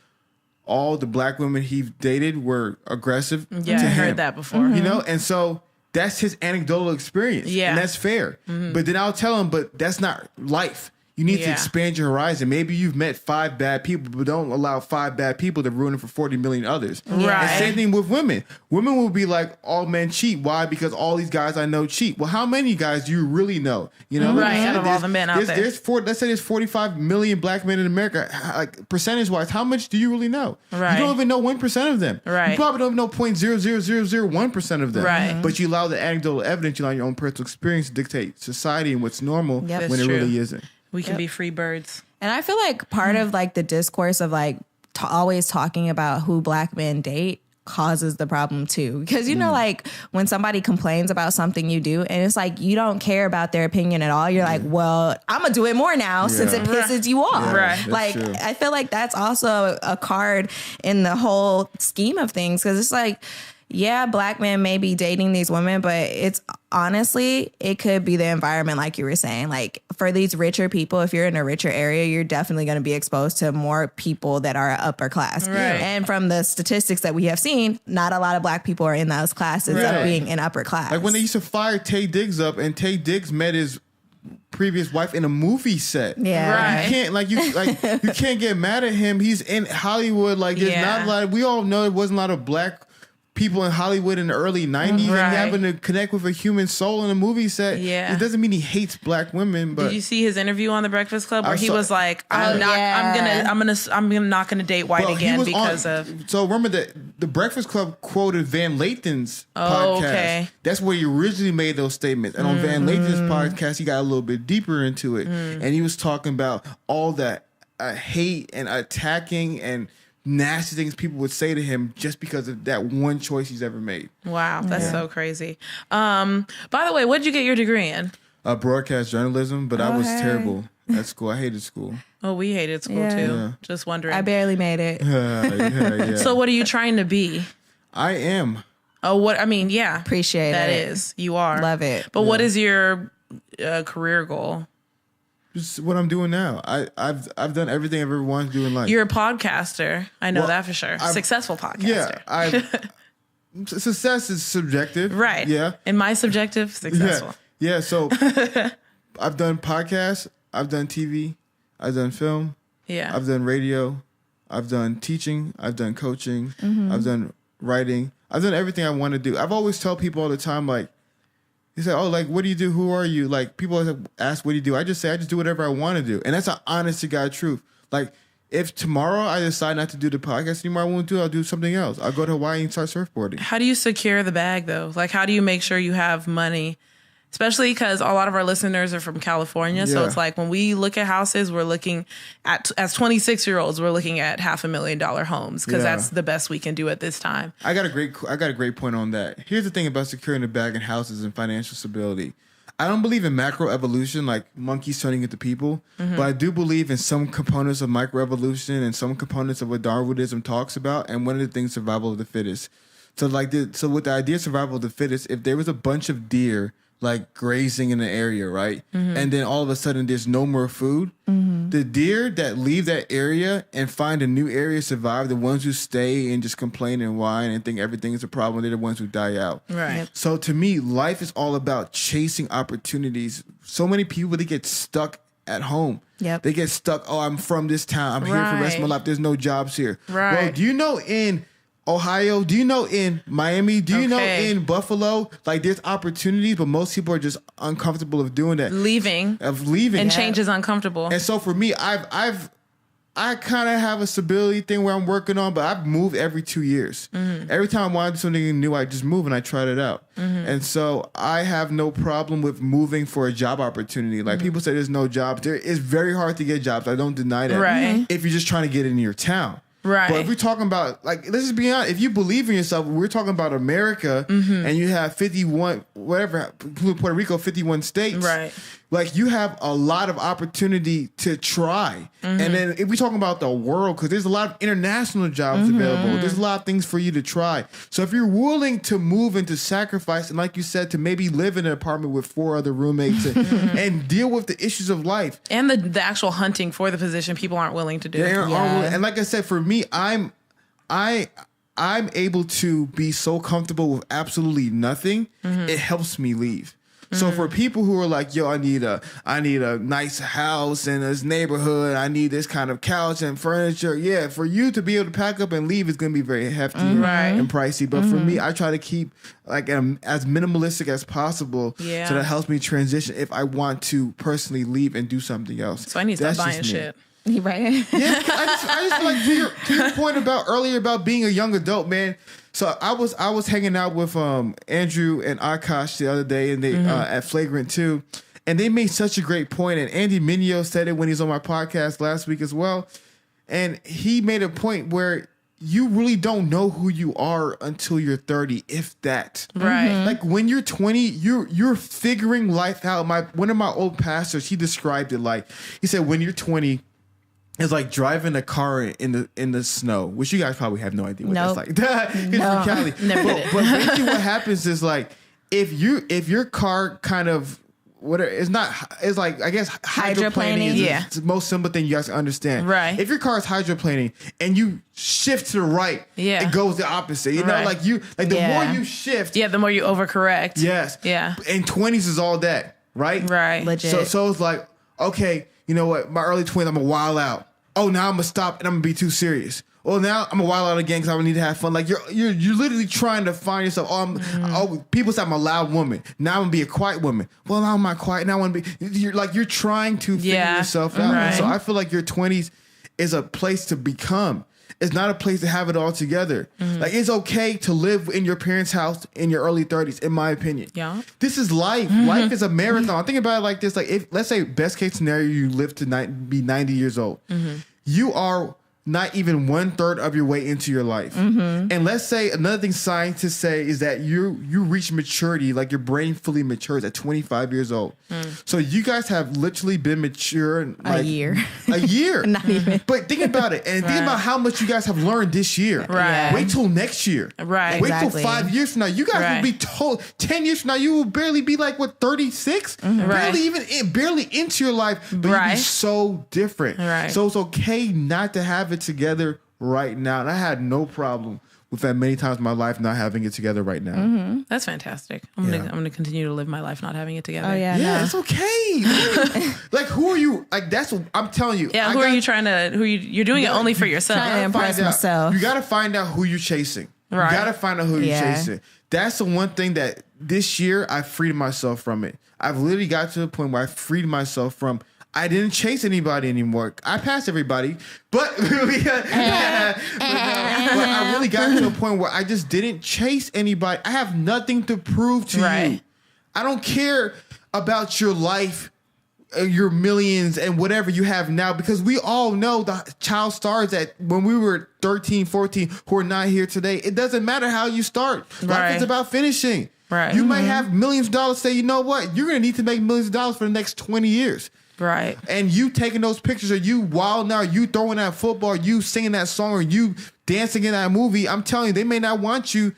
all the black women he dated were aggressive to him. I heard that before. You know? And so that's his anecdotal experience. Yeah. And that's fair. But then I'll tell him, but that's not life. You need to expand your horizon. Maybe you've met 5 bad people, but don't allow 5 bad people to ruin it for 40 million others. Right. And same thing with women. Women will be like, all men cheat. Why? Because all these guys I know cheat. Well, how many guys do you really know? You know, right? Out of all the men out there, let's say there's 45 million black men in America. Like, percentage wise, how much do you really know? Right. You don't even know 1% of them. Right. You probably don't know 0.00001% of them. Right. But you allow the anecdotal evidence, you allow your own personal experience to dictate society and what's normal when it really isn't. We can be free birds. And I feel like part of like the discourse of like always talking about who black men date causes the problem too. Because, you know, like when somebody complains about something you do and it's like you don't care about their opinion at all, you're like, well, I'm going to do it more now since it pisses you off. Yeah, right. Like, true. I feel like that's also a card in the whole scheme of things because it's like, yeah, black men may be dating these women, but it's honestly, it could be the environment, like you were saying. Like for these richer people, if you're in a richer area, you're definitely going to be exposed to more people that are upper class. Right. And from the statistics that we have seen, not a lot of black people are in those classes of being in upper class. Like when they used to fire Taye Diggs up, and Taye Diggs met his previous wife in a movie set. Yeah. Right. You can't get mad at him. He's in Hollywood. Like there's not a lot. We all know it wasn't a lot of black people in Hollywood in the early 90s and having to connect with a human soul in a movie set. Yeah. It doesn't mean he hates black women, but did you see his interview on the Breakfast Club where he was like, I'm not gonna date white again because of. So remember that the Breakfast Club quoted Van Lathan's podcast. Okay. That's where he originally made those statements. And on Van Lathan's podcast, he got a little bit deeper into it. And he was talking about all that hate and attacking and nasty things people would say to him just because of that one choice he's ever made. Wow, that's so crazy. By the way, what did you get your degree in? Broadcast journalism, but I was terrible at school. I hated school. Oh, we hated school Yeah. too. Yeah. Just wondering. I barely made it. Yeah. So what are you trying to be? I am. Oh, what I mean, yeah, Appreciate that it. is. You are. Love it. But what is your career goal? Just what I'm doing now. I've done everything I've ever wanted to do in life. You're a podcaster. I know Well, that for sure. Successful podcaster. Yeah, success is subjective. Right. Yeah. In my subjective, successful. Yeah. So I've done podcasts. I've done TV. I've done film. Yeah. I've done radio. I've done teaching. I've done coaching. I've done writing. I've done everything I want to do. I've always tell people all the time, like, they say, oh, like, what do you do? Who are you? Like, people always ask, what do you do? I just say, I just do whatever I want to do. And that's an honest to God truth. Like, if tomorrow I decide not to do the podcast anymore, I won't do it. I'll do something else. I'll go to Hawaii and start surfboarding. How do you secure the bag though? Like, how do you make sure you have money? Especially because a lot of our listeners are from California. So Yeah. it's like when we look at houses, we're looking at, as 26-year-olds, we're looking at $500,000 homes because Yeah. that's the best we can do at this time. I got a great point on that. Here's the thing about securing the bag in houses and financial stability. I don't believe in macroevolution, like monkeys turning into people, but I do believe in some components of microevolution and some components of what Darwinism talks about. And one of the things, survival of the fittest. So with the idea of survival of the fittest, if there was a bunch of deer like grazing in the area, right? And then all of a sudden there's no more food. The deer that leave that area and find a new area survive. The ones who stay and just complain and whine and think everything is a problem, they're the ones who die out. Right. So to me, life is all about chasing opportunities. So many people, they get stuck at home. Yep. They get stuck, oh, I'm from this town. I'm here for the rest of my Right. life. There's no jobs here. Right. Well, do you know in Ohio, do you know in Miami, do you know Okay. in Buffalo, like there's opportunities, but most people are just uncomfortable of doing that, Leaving. of leaving. And change is uncomfortable. And so for me, I kind of have a stability thing where I'm working on, but I've moved every 2 years. Every time I want to do something new, I just move and I tried it out. And so I have no problem with moving for a job opportunity. Like people say there's no jobs. It's very hard to get jobs. I don't deny that. Right. If you're just trying to get into your town. Right. But if we're talking about, like, let's just be honest, if you believe in yourself, we're talking about America and you have 51, whatever, Puerto Rico, 51 states. Right. Like, you have a lot of opportunity to try. And then if we're talking about the world, because there's a lot of international jobs available, there's a lot of things for you to try. So if you're willing to move and to sacrifice, and like you said, to maybe live in an apartment with 4 other roommates and deal with the issues of life. And the actual hunting for the position people aren't willing to do. And like I said, for me, I'm able to be so comfortable with absolutely nothing. It helps me leave. So for people who are like, yo, I need a nice house in this neighborhood. I need this kind of couch and furniture. Yeah, for you to be able to pack up and leave is going to be very hefty and pricey. But for me, I try to keep like as minimalistic as possible. Yeah. So that helps me transition if I want to personally leave and do something else. So I need to That's stop buying just me. shit. Right. Yeah, I just feel like to your point about earlier about being a young adult, man. So I was hanging out with Andrew and Akash the other day, and they at Flagrant 2, and they made such a great point. And Andy Mineo said it when he was on my podcast last week as well. And he made a point where you really don't know who you are until you're 30, if that. Right. Like when you're 20, you're figuring life out. One of my old pastors, he described it like, he said, when you're 20. It's like driving a car in the snow, which you guys probably have no idea what that's like. It's from Cali. Never did it. But basically what happens is like if your car kind of it's like I guess hydroplaning is the most simple thing you guys can understand. Right. If your car is hydroplaning and you shift to the right, it goes the opposite. You know, like the more you shift, the more you overcorrect. Yes. Yeah. And 20s is all that, right? Right. Legit. So it's like, okay, you know what? My early 20s, I'm gonna wild out. Oh, now I'm gonna stop and I'm gonna be too serious. Well, now I'm gonna wild out again because I need to have fun. Like you're literally trying to find yourself. People say I'm a loud woman. Now I'm gonna be a quiet woman. Well, now I'm not quiet. Now I want to be. You're trying to figure yourself out. Right. So I feel like your 20s is a place to become. It's not a place to have it all together. Like it's okay to live in your parents' house in your early 30s, in my opinion. Yeah. This is life. Life is a marathon. Think about it like this. Like if let's say best case scenario, you live to be 90 years old. You are not even 1/3 of your way into your life. And let's say another thing scientists say is that you reach maturity, like your brain fully matures at 25 years old. So you guys have literally been mature like a year. Not even. But think about it, and think about how much you guys have learned this year. Right. Wait till next year. Right. Wait till 5 years from now. You guys will be told 10 years from now. You will barely be like 36, barely into your life, but you'll be so different. Right. So it's okay not to have it together right now. And I had no problem with that many times in my life not having it together right now. That's fantastic. I'm gonna continue to live my life not having it together. Oh yeah, Yeah, it's okay. Like, who are you? Like, that's what I'm telling you. Yeah, you're doing it only for yourself. Trying to impress myself. You got to find out who you're chasing. Right. You got to find out who you're chasing. That's the one thing that this year I freed myself from it. I've literally got to the point where I freed myself from. I didn't chase anybody anymore. I passed everybody, but I really got to a point where I just didn't chase anybody. I have nothing to prove to you. I don't care about your life, your millions, and whatever you have now, because we all know the child stars that when we were 13, 14, who are not here today. It doesn't matter how you start. Life is about finishing. Right. You might have millions of dollars. Say, you know what? You're going to need to make millions of dollars for the next 20 years. Right. And you taking those pictures, or you wilding out, you throwing that football, you singing that song, or you dancing in that movie, I'm telling you, they may not want you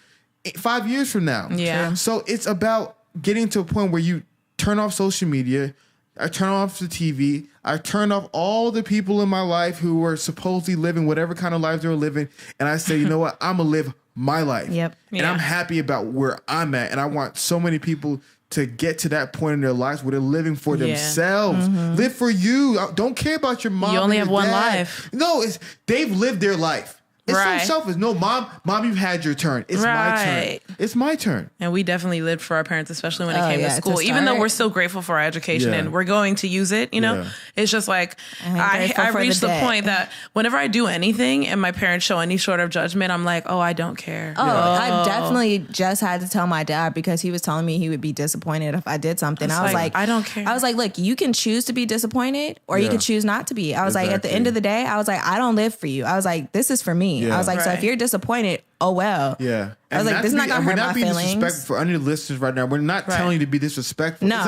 5 years from now. Yeah. So it's about getting to a point where you turn off social media. I turn off the TV. I turn off all the people in my life who were supposedly living whatever kind of lives they were living. And I say, you know what? I'm going to live my life. Yep. And I'm happy about where I'm at. And I want so many people to get to that point in their lives where they're living for themselves. Live for you. Don't care about your mom. You only and have your one dad. life. No, they've lived their life. It's so selfish. No, mom, you've had your turn. It's my turn. It's my turn. And we definitely lived for our parents, especially when it came to school. To even though we're so grateful for our education and we're going to use it, you know, it's just like I reached the point that whenever I do anything and my parents show any sort of judgment, I'm like, oh, I don't care. I definitely just had to tell my dad, because he was telling me he would be disappointed if I did something. I was like, I don't care. I was like, look, you can choose to be disappointed or you can choose not to be. I was like, at the end of the day, I was like, I don't live for you. I was like, this is for me. I was like, so if you're disappointed, oh well. Yeah. I was like, this is not gonna hurt my feelings. We're not being disrespectful for any listeners right now. We're not telling you to be disrespectful. No,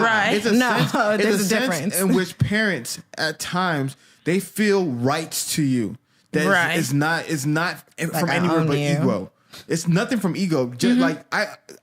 there's a difference in which parents at times they feel rights to you that is not like from anywhere but ego. It's nothing from ego. Just like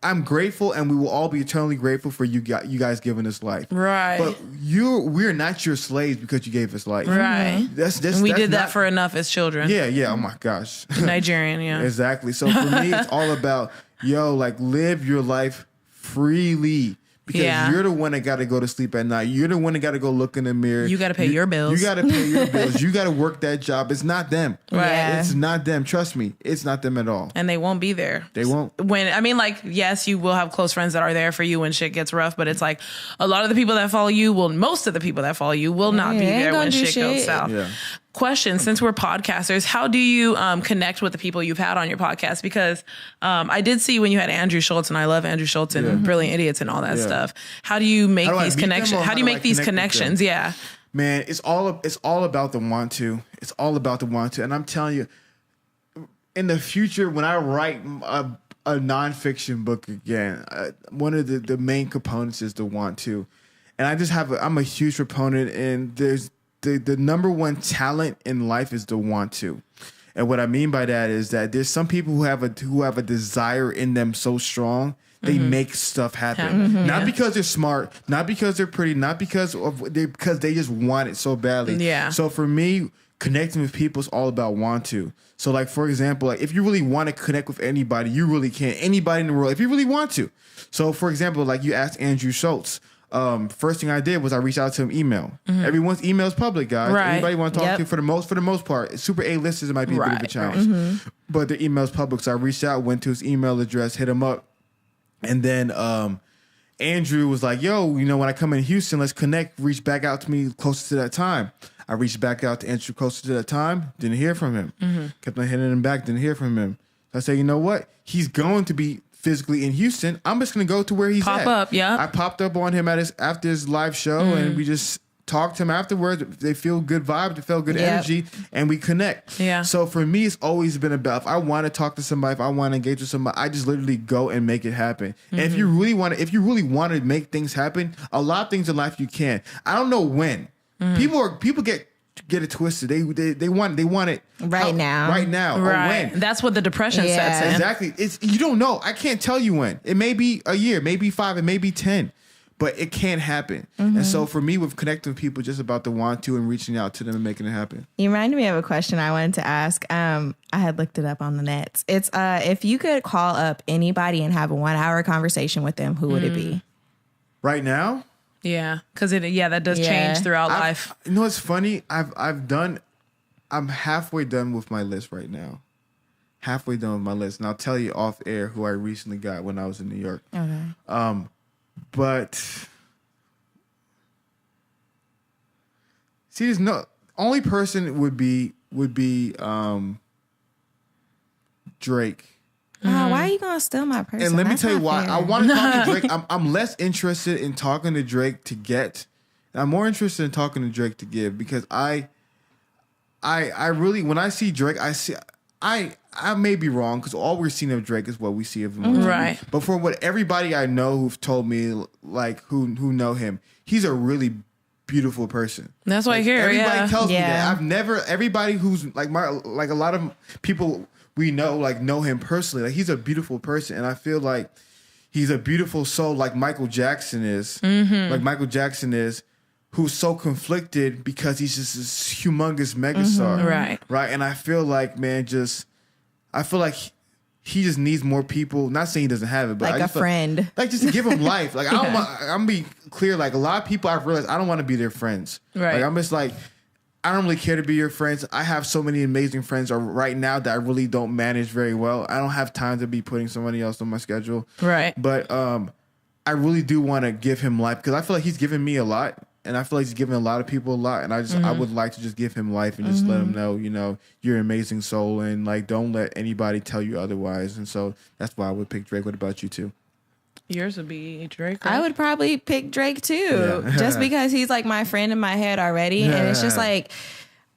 I'm grateful, and we will all be eternally grateful for you guys giving us life. Right. But we're not your slaves because you gave us life. Right. And we did that for enough as children. Yeah. Oh my gosh. Nigerian. Yeah. Exactly. So for me, it's all about live your life freely. Because you're the one that got to go to sleep at night. You're the one that got to go look in the mirror. You got to pay your bills. You got to pay your bills. You got to work that job. It's not them. Right. Yeah. It's not them. Trust me. It's not them at all. And they won't be there. They won't. Yes, you will have close friends that are there for you when shit gets rough, but it's like a lot of the people that follow you most of the people that follow you will not be there when shit goes south. Yeah. Question, since we're podcasters, how do you connect with the people you've had on your podcast? Because I did see when you had Andrew Schultz, and I love Andrew Schultz and Brilliant Idiots and all that stuff. How do you make these connections? How do you make these connections? Yeah. Man, it's all about the want to. It's all about the want to. And I'm telling you, in the future, when I write a nonfiction book again, one of the main components is the want to. And I'm a huge proponent, and there's the number one talent in life is the want to. And what I mean by that is that there's some people who have a desire in them so strong, they make stuff happen. Not because they're smart, not because they're pretty, not because they just want it so badly. Yeah. So for me, connecting with people is all about want to. So like, for example, like if you really want to connect with anybody, you really can. Anybody in the world, if you really want to. So for example, like you asked Andrew Schultz. First thing I did was I reached out to him email. Everyone's email is public, guys. Right. Anybody want to talk to, for the most part, super A-listers, it might be a bit of a challenge. But the email is public. So I reached out, went to his email address, hit him up. And then Andrew was like, yo, when I come in Houston, let's connect. Reach back out to me closer to that time. I reached back out to Andrew closer to that time. Didn't hear from him. Kept on hitting him back. Didn't hear from him. So I said, you know what? He's going to be physically in Houston. I'm just going to go to where he's at. Pop up, yeah. I popped up on him after his live show, and we just talk to them afterwards. They feel good vibes, they feel good energy, and we connect. Yeah. So for me, it's always been about, if I want to talk to somebody, if I want to engage with somebody, I just literally go and make it happen. And if you really want to make things happen, a lot of things in life you can. I don't know when. People get it twisted. They want it right now. Or when. That's what the depression sets in. Exactly. You don't know. I can't tell you when. It may be a year, maybe 5, it may be 10. But it can't happen. And so for me, with connecting with people, just about the want to and reaching out to them and making it happen. You reminded me of a question I wanted to ask. I had looked it up on the net. It's if you could call up anybody and have a 1-hour conversation with them, who would it be? Right now? Yeah, because that does change throughout life. You know what's funny? I'm halfway done with my list right now. Halfway done with my list. And I'll tell you off air who I recently got when I was in New York. Okay. But see, there's no only person would be Drake. Why are you gonna steal my person? And let me That's tell you not why. fair. I want to talk to Drake. I'm less interested in talking to Drake to get. I'm more interested in talking to Drake to give, because I really, when I see Drake, I may be wrong, because all we're seeing of Drake is what we see of him. Right. But for what everybody I know who've told me, like who know him, he's a really beautiful person. That's what I hear. Everybody tells me Yeah. that. Everybody who's like a lot of people we know him personally. Like, he's a beautiful person, and I feel like he's a beautiful soul, like Michael Jackson is. Like Michael Jackson is, who's so conflicted because he's just this humongous megastar. Right. And I feel like, man, he just needs more people. Not saying he doesn't have it, but like a friend. Like, just to give him life. Like, I'm be clear. Like, a lot of people, I've realized I don't want to be their friends. Right. Like, I'm just like, I don't really care to be your friends. I have so many amazing friends right now that I really don't manage very well. I don't have time to be putting somebody else on my schedule. Right. But I really do want to give him life, because I feel like he's given me a lot. And I feel like he's giving a lot of people a lot. And I would like to just give him life and just let him know, you're an amazing soul, and like, don't let anybody tell you otherwise. And so that's why I would pick Drake. What about you too? Yours would be Drake, right? I would probably pick Drake too, just because he's like my friend in my head already. And it's just like,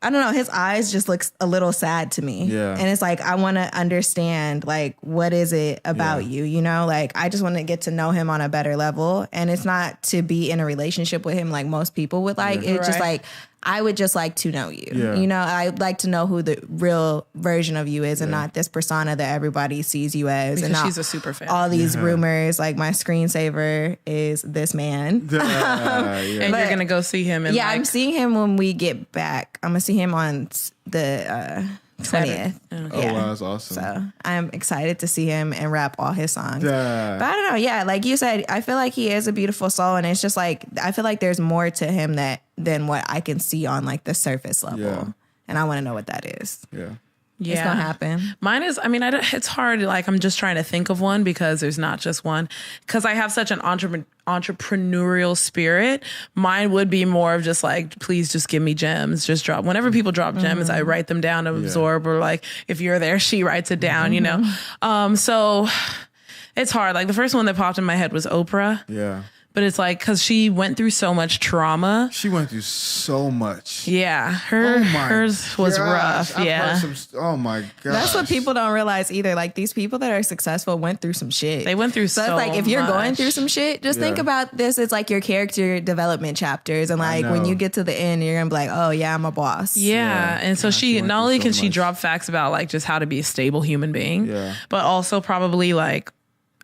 I don't know, his eyes just looks a little sad to me. Yeah. And it's like, I want to understand, like, what is it about you? Like, I just want to get to know him on a better level. And it's not to be in a relationship with him like most people would like. It's just like, I would just like to know you. Yeah. I'd like to know who the real version of you is, and not this persona that everybody sees you as. Because and she's a super fan. All these rumors, like my screensaver is this man. And you're going to go see him. And I'm seeing him when we get back. I'm going to see him on the 20th. Oh, wow, that's awesome. So I'm excited to see him and rap all his songs. But I don't know. Yeah, like you said, I feel like he is a beautiful soul, and it's just like, I feel like there's more to him than what I can see on like the surface level. Yeah. And I want to know what that is. Yeah. It's gonna happen. Mine is, it's hard. Like, I'm just trying to think of one, because there's not just one. Because I have such an entrepreneurial spirit. Mine would be more of just like, please just give me gems. Just drop. Whenever people drop gems, I write them down to absorb, or like, if you're there, she writes it down, So it's hard. Like, the first one that popped in my head was Oprah. Yeah. But it's like, because she went through so much trauma. She went through so much. Yeah. Hers was rough. Oh my God. That's what people don't realize either. Like, these people that are successful went through some shit. They went through so it's like, if you're much. going through some shit, just think about this. It's like your character development chapters. And like, when you get to the end, you're going to be like, oh yeah, I'm a boss. Yeah. And so she, not only can she drop facts about like just how to be a stable human being, but also probably like,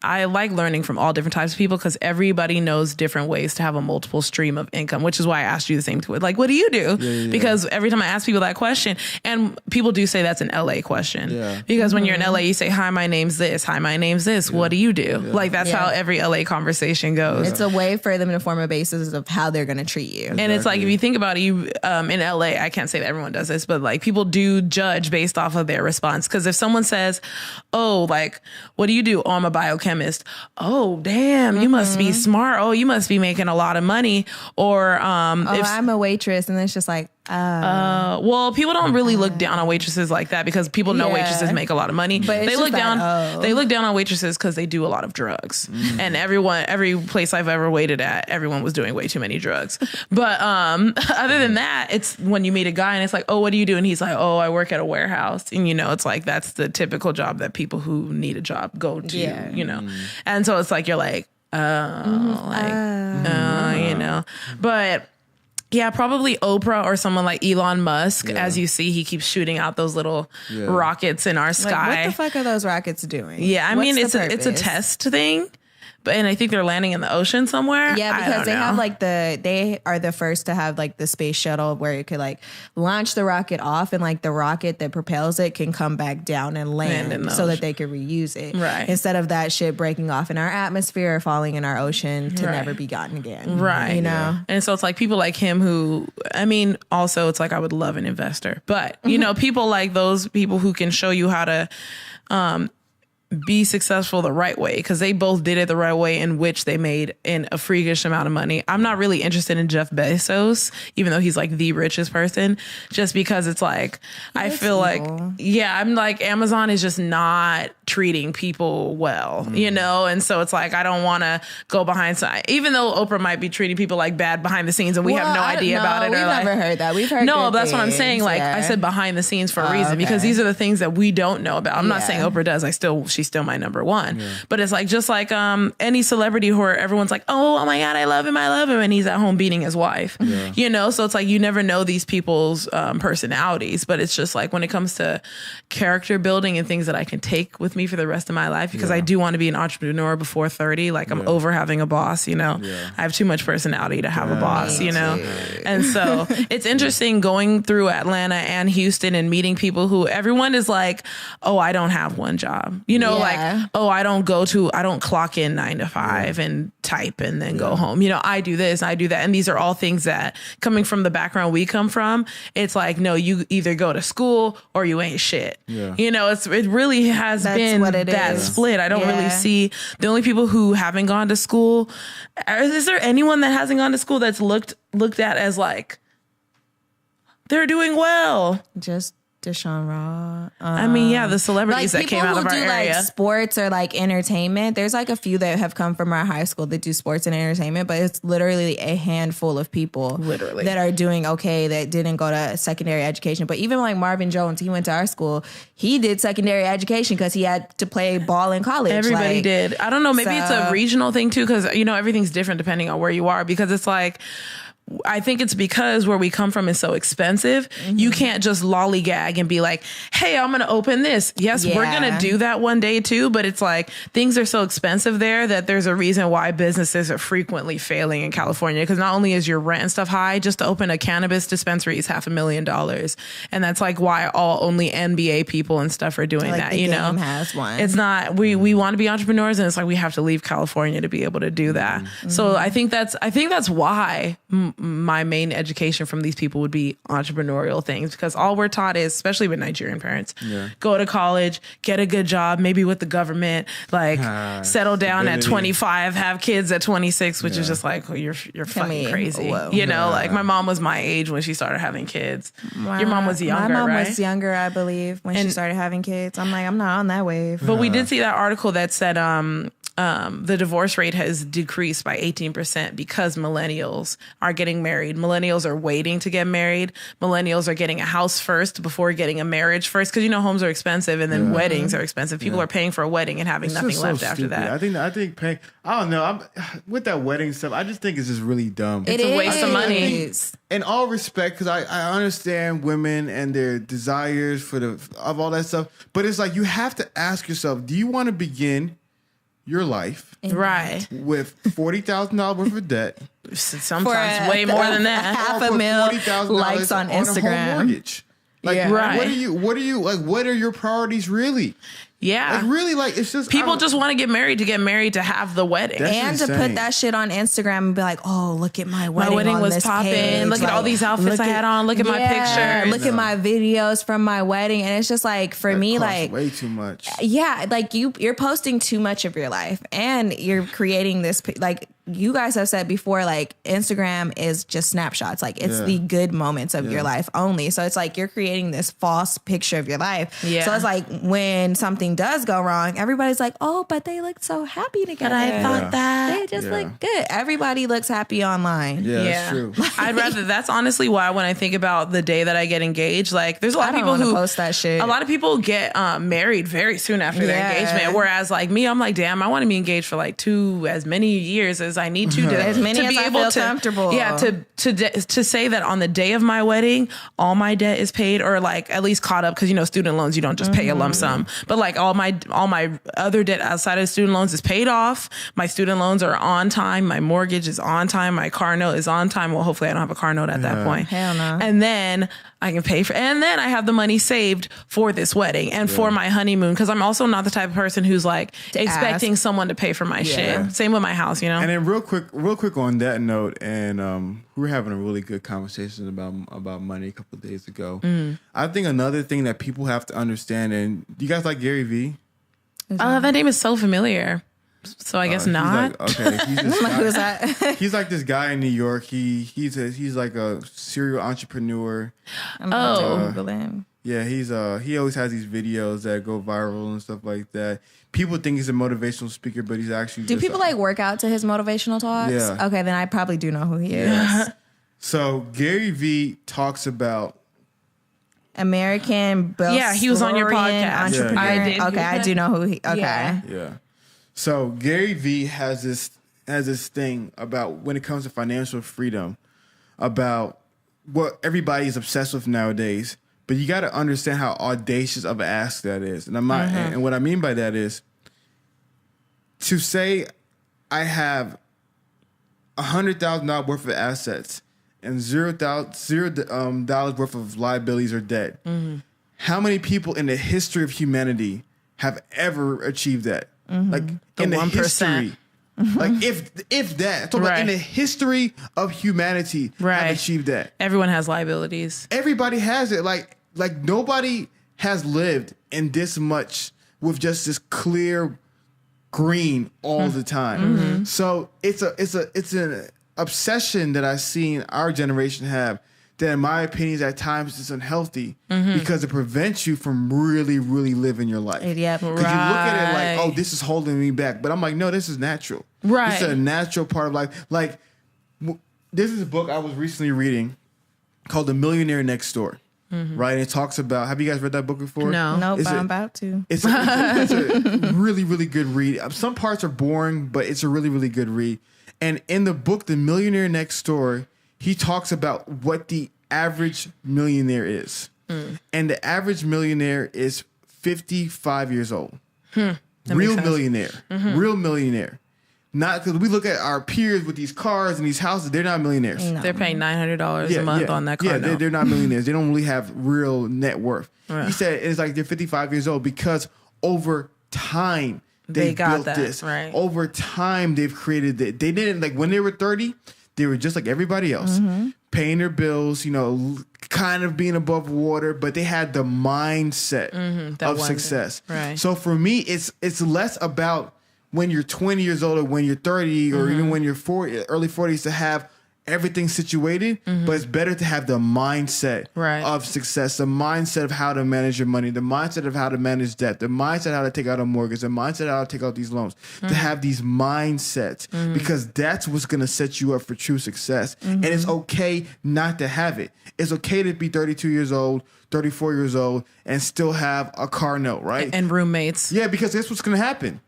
I like learning from all different types of people, because everybody knows different ways to have a multiple stream of income, which is why I asked you the same thing. Like, what do you do? Because every time I ask people that question, and people do say that's an LA question. Because when you're in LA, you say, hi, my name's this. Hi, my name's this. What do you do? Like, that's how every LA conversation goes. It's a way for them to form a basis of how they're going to treat you. And it's like, if you think about it, you in LA, I can't say that everyone does this, but like, people do judge based off of their response. Because if someone says, oh, like, what do you do? Oh, I'm a biochemist. Oh, damn, you must be smart. Oh, you must be making a lot of money. Or if I'm a waitress, and it's just like, Well, people don't really look down on waitresses like that because people know waitresses make a lot of money. But they look down. They look down on waitresses because they do a lot of drugs. And every place I've ever waited at, everyone was doing way too many drugs. But other than that, it's when you meet a guy and it's like, oh, what do you do? And he's like, oh, I work at a warehouse. And it's like that's the typical job that people who need a job go to. And so it's like you're like, but. Yeah, probably Oprah or someone like Elon Musk. Yeah. As you see, he keeps shooting out those little rockets in our sky. What the fuck are those rockets doing? Yeah, I mean, it's a test thing. And I think they're landing in the ocean somewhere. Yeah, because they have they are the first to have like the space shuttle where you could like launch the rocket off and like the rocket that propels it can come back down and land so that they can reuse it. Right. Instead of that shit breaking off in our atmosphere or falling in our ocean to never be gotten again. Right. And so it's like people like him who, I mean, also it's like I would love an investor. But, people like those people who can show you how to be successful the right way because they both did it the right way in which they made in a freakish amount of money. I'm not really interested in Jeff Bezos, even though he's like the richest person, just because it's like, I feel like, I'm like Amazon is just not treating people well, and so it's like, I don't want to go behind, even though Oprah might be treating people like bad behind the scenes and we have no idea about it. We've never heard that. We've heard no, that's what I'm saying. Like I said, behind the scenes for a reason because these are the things that we don't know about. I'm not saying Oprah does. She's still my number one, but it's like just like any celebrity who everyone's like, oh my god, I love him, and he's at home beating his wife. So it's like you never know these people's personalities, but it's just like when it comes to character building and things that I can take with me for the rest of my life, because I do want to be an entrepreneur before 30. Like I'm over having a boss, I have too much personality to have a boss, and so it's interesting going through Atlanta and Houston and meeting people who everyone is like, oh, I don't have one job, like, oh, I don't clock in 9 to 5 and type and then go home. I do this, I do that. And these are all things that coming from the background we come from, it's like, no, you either go to school or you ain't shit. It really has been that split. I don't really see the only people who haven't gone to school. Is there anyone that hasn't gone to school that's looked at as like, they're doing well? Just Deshaun Raw. I mean, the celebrities that came out of our area. Like sports or like entertainment. There's like a few that have come from our high school that do sports and entertainment, but it's literally a handful of people that are doing okay that didn't go to secondary education. But even like Marvin Jones, he went to our school. He did secondary education because he had to play ball in college. Everybody did. I don't know. Maybe it's a regional thing too, because everything's different depending on where you are. Because it's like, I think it's because where we come from is so expensive. You can't just lollygag and be like, hey, I'm going to open this. Yes, we're going to do that one day too. But it's like things are so expensive there that there's a reason why businesses are frequently failing in California. Because not only is your rent and stuff high, just to open a cannabis dispensary is $500,000. And that's like why only NBA people and stuff are doing that. The game has one. It's not, we want to be entrepreneurs and it's like we have to leave California to be able to do that. So I think that's why my main education from these people would be entrepreneurial things, because all we're taught is, especially with Nigerian parents, go to college, get a good job, maybe with the government, like settle down at 25, have kids at 26, which is just like, oh, you're fucking crazy. Like my mom was my age when she started having kids. Your mom was younger, My mom right? was younger, I believe, when she started having kids. I'm like, I'm not on that wave. But we did see that article that said the divorce rate has decreased by 18% because millennials are getting married. Millennials are waiting to get married. Millennials are getting a house first before getting a marriage first, because homes are expensive and then weddings are expensive. People are paying for a wedding and having nothing left after that. I think paying, I don't know, with that wedding stuff, I just think it's just really dumb. It's a waste of money. In all respect, because I understand women and their desires of all that stuff, but it's like you have to ask yourself, do you want to begin your life with $40,000 worth of debt, sometimes way more than that, $500,000 likes on Instagram, on a home mortgage. What are you like? What are your priorities really? Yeah. Like really, like it's just people just want to get married to have the wedding. And to put that shit on Instagram and be like, oh, look at my wedding. My wedding was popping. Look at all these outfits I had on. Look at my picture. Look at my videos from my wedding. And it's just like, for me, like way too much. Yeah. Like you're posting too much of your life and you're creating this, like you guys have said before, like Instagram is just snapshots. Like it's the good moments of your life only. So it's like you're creating this false picture of your life. Yeah. So it's like when something does go wrong, everybody's like, oh, but they look so happy together. But I thought that they just look good. Everybody looks happy online. Yeah, that's true. I'd rather. That's honestly why when I think about the day that I get engaged, like there's a lot of people who post that shit. A lot of people get married very soon after their engagement. Whereas like me, I'm like, damn, I want to be engaged for like as many years as I need to as many to as be I able feel to comfortable. Yeah, to say that on the day of my wedding, all my debt is paid or like at least caught up because student loans you don't just pay a lump sum, but like all my other debt outside of student loans is paid off. My student loans are on time. My mortgage is on time. My car note is on time. Well, hopefully I don't have a car note at that point. Hell no. And then I can pay for, and then I have the money saved for this wedding and for my honeymoon. Cause I'm also not the type of person who's like expecting someone to pay for my shit. Same with my house, And then real quick on that note, and we were having a really good conversation about money a couple of days ago. I think another thing that people have to understand, and do you guys like Gary Vee? That name is so familiar. So I guess not. Who's that? He's like this guy in New York. He's like a serial entrepreneur. Google him. Yeah, he always has these videos that go viral and stuff like that. People think he's a motivational speaker, but he's actually. Do people like work out to his motivational talks? Yeah. Okay, then I probably do know who he is. So Gary Vee talks about American. Yeah, he was on your podcast. Entrepreneur. Yeah. I did. Okay, I do know who he. Okay. Yeah. So Gary Vee has this thing about when it comes to financial freedom, about what everybody is obsessed with nowadays. But you got to understand how audacious of an ask that is, and and what I mean by that is to say I have $100,000 worth of assets and $0 worth of liabilities or debt. How many people in the history of humanity have ever achieved that? Like in the 1%. history, like if that, like in the history of humanity, have achieved that. Everyone has liabilities. Everybody has it. Like nobody has lived in this much with just this clear green all the time. So it's an obsession that I've seen our generation have. That in my opinion, at times is unhealthy because it prevents you from really, really living your life. Yep. Because you look at it like, oh, this is holding me back. But I'm like, no, this is natural. Right. This is a natural part of life. Like, this is a book I was recently reading called The Millionaire Next Door. Right? And it talks about, have you guys read that book before? No, but I'm about to. It's a really, really good read. Some parts are boring, but it's a really, really good read. And in the book, The Millionaire Next Door, he talks about what the average millionaire is. And the average millionaire is 55 years old. Real millionaire. Real millionaire. Not because we look at our peers with these cars and these houses, they're not millionaires. No. They're paying $900 a month on that car. Yeah, they're not millionaires. They don't really have real net worth. He said it's like they're 55 years old because over time they built this. Right. Over time they've created it. They didn't, like when they were 30, they were just like everybody else, paying their bills, kind of being above water, but they had the mindset of success. Right. So for me, it's less about when you're 20 years old or when you're 30 or even when you're 40, early 40s to have everything situated, but it's better to have the mindset of success, the mindset of how to manage your money, the mindset of how to manage debt, the mindset of how to take out a mortgage, the mindset of how to take out these loans, to have these mindsets because that's what's going to set you up for true success. And it's okay not to have it. It's okay to be 32 years old, 34 years old, and still have a car note, right? And roommates. Yeah, because that's what's going to happen.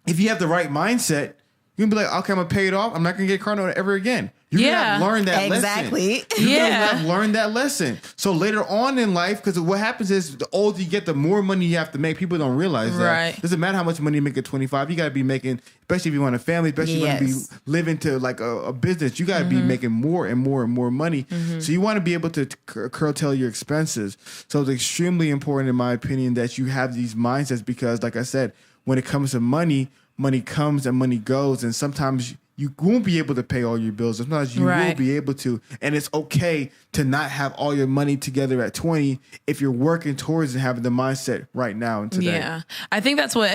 If you have the right mindset, you're going to be like, okay, I'm going to pay it off. I'm not going to get a car note ever again. You're going to have learned that lesson. You're going to have learned that lesson. So later on in life, because what happens is the older you get, the more money you have to make. People don't realize that. Right. Doesn't matter how much money you make at 25. You got to be making, especially if you want a family, especially if you want to be living to like a business, you got to be making more and more and more money. So you want to be able to curtail your expenses. So it's extremely important, in my opinion, that you have these mindsets because, like I said, when it comes to money, money comes and money goes. And sometimes you won't be able to pay all your bills. Sometimes you will be able to. And it's okay to not have all your money together at 20 if you're working towards and having the mindset right now and today. Yeah. I think that's what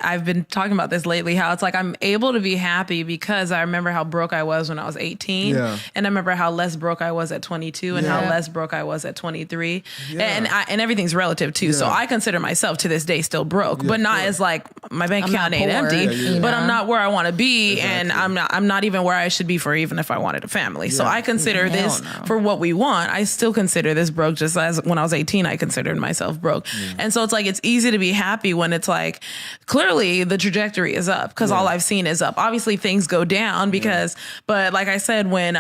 I've been talking about this lately, how it's like I'm able to be happy because I remember how broke I was when I was 18. Yeah. And I remember how less broke I was at 22 and how less broke I was at 23. Yeah. And everything's relative too. Yeah. So I consider myself to this day still broke, but not as like my bank account ain't empty, but I'm not where I want to be. And I'm not even where I should be for even if I wanted a family. So I consider this for what we want. I still consider this broke, just as when I was 18, I considered myself broke. And so it's like, it's easy to be happy when it's like, clearly the trajectory is up because all I've seen is up. Obviously things go down because, but like I said, when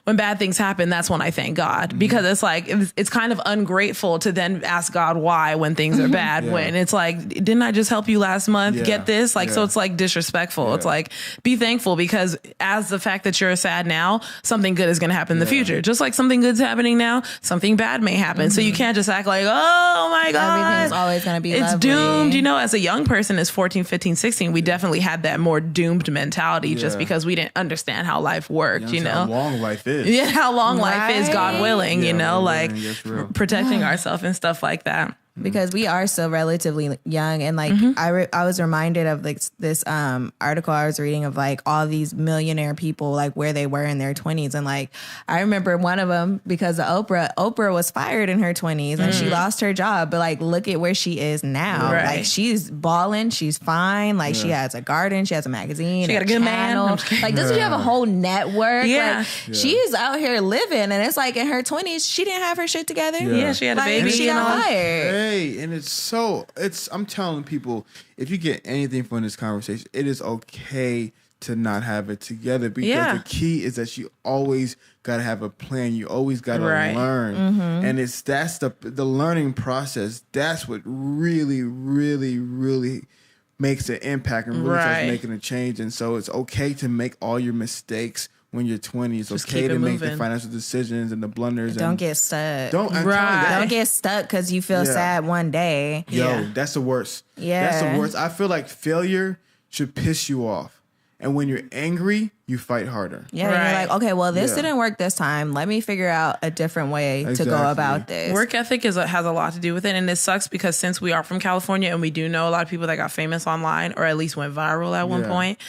bad things happen, that's when I thank God, because it's like, it's kind of ungrateful to then ask God why when things are bad, when it's like, didn't I just help you last month get this? Like, so it's like disrespectful. It's like, be thankful, because as the fact that you're sad now, something good is going to happen in the future. Just like something good's happening now, something bad may happen. So you can't just act like, oh my God, everything's always going to be it's lovely. doomed. You know, as a young person, as 14, 15, 16, we definitely had that more doomed mentality just because we didn't understand how life worked, you know? How long life is. Yeah, how long life is, God willing, you know, like protecting ourselves and stuff like that. Because we are still relatively young, and like I was reminded of like this article I was reading of like all these millionaire people, like where they were in their 20s, and like I remember one of them because of Oprah was fired in her 20s and she lost her job, but like look at where she is now. Like she's balling, she's fine, like she has a garden, she has a magazine, she got a good man. Like doesn't she have a whole network? Like she's out here living, and it's like in her 20s she didn't have her shit together. Yeah, she had a baby. She got fired. And I'm telling people, if you get anything from this conversation, it is okay to not have it together, because the key is that you always got to have a plan. You always got to learn. And that's the learning process. That's what really, really, really makes an impact and really starts making a change. And so it's okay to make all your mistakes when you're 20. It's okay to make the financial decisions and the blunders. Don't get stuck. Don't get stuck because you feel sad one day. That's the worst. That's the worst. I feel like failure should piss you off. And when you're angry, you fight harder. Yeah, you're like, okay, well, this didn't work this time. Let me figure out a different way to go about this. Work ethic has a lot to do with it. And it sucks because since we are from California and we do know a lot of people that got famous online or at least went viral at one point,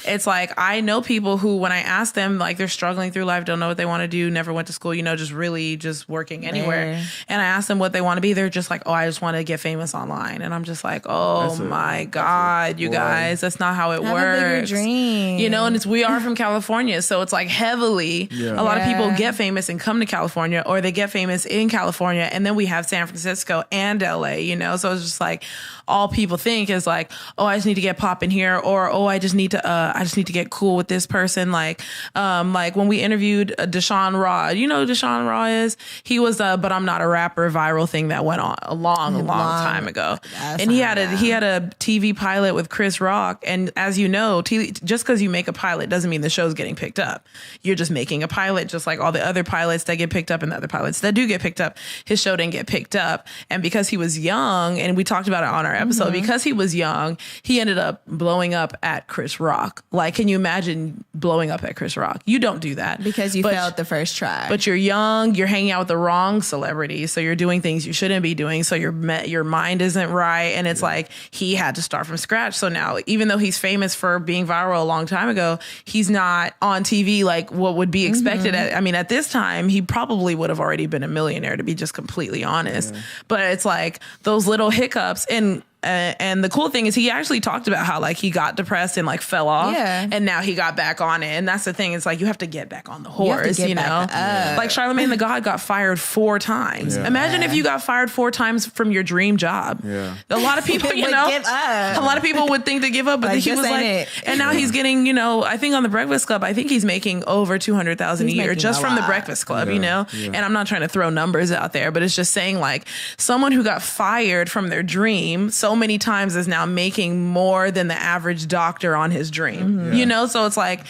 it's like I know people who, when I ask them, like they're struggling through life, don't know what they want to do, never went to school, you know, just really just working anywhere. And I ask them what they want to be. They're just like, oh, I just want to get famous online. And I'm just like, oh my God, you guys, that's not how it works. Have a bigger dream. You know, and we are from California, so it's like heavily a lot of people get famous and come to California, or they get famous in California, and then we have San Francisco and LA, you know, so it's just like all people think is like, oh, I just need to get popping here, or oh, I just need to get cool with this person. Like when we interviewed Deshaun Raw, you know who Deshaun Raw is? He was But I'm Not a Rapper viral thing that went on a long time ago, and he had a TV pilot with Chris Rock, and as you know, just because you make a pilot doesn't mean the show's getting picked up. You're just making a pilot, just like all the other pilots that get picked up and the other pilots that do get picked up. His show didn't get picked up, and because he was young, and we talked about it on our episode, because he was young, he ended up blowing up at Chris Rock. Like, can you imagine blowing up at Chris Rock? You don't do that because you failed the first try. But you're young, you're hanging out with the wrong celebrities, so you're doing things you shouldn't be doing. So your mind isn't right, and it's like he had to start from scratch. So now, even though he's famous for being viral a long time ago, he's not on TV like what would be expected. At this time, he probably would have already been a millionaire, to be just completely honest. But it's like those little hiccups, and the cool thing is he actually talked about how like he got depressed and like fell off, and now he got back on it. And that's the thing, it's like you have to get back on the horse, you know. Like Charlamagne the God got fired 4 times. Imagine if you got fired 4 times from your dream job. A lot of people, you know, a lot of people would think to give up, but he was like, and now he's getting, you know, I think on the Breakfast Club, I think he's making over $200,000 a year just from the Breakfast Club, you know. And I'm not trying to throw numbers out there, but it's just saying like someone who got fired from their dream so many times is now making more than the average doctor on his dream, you know? So it's like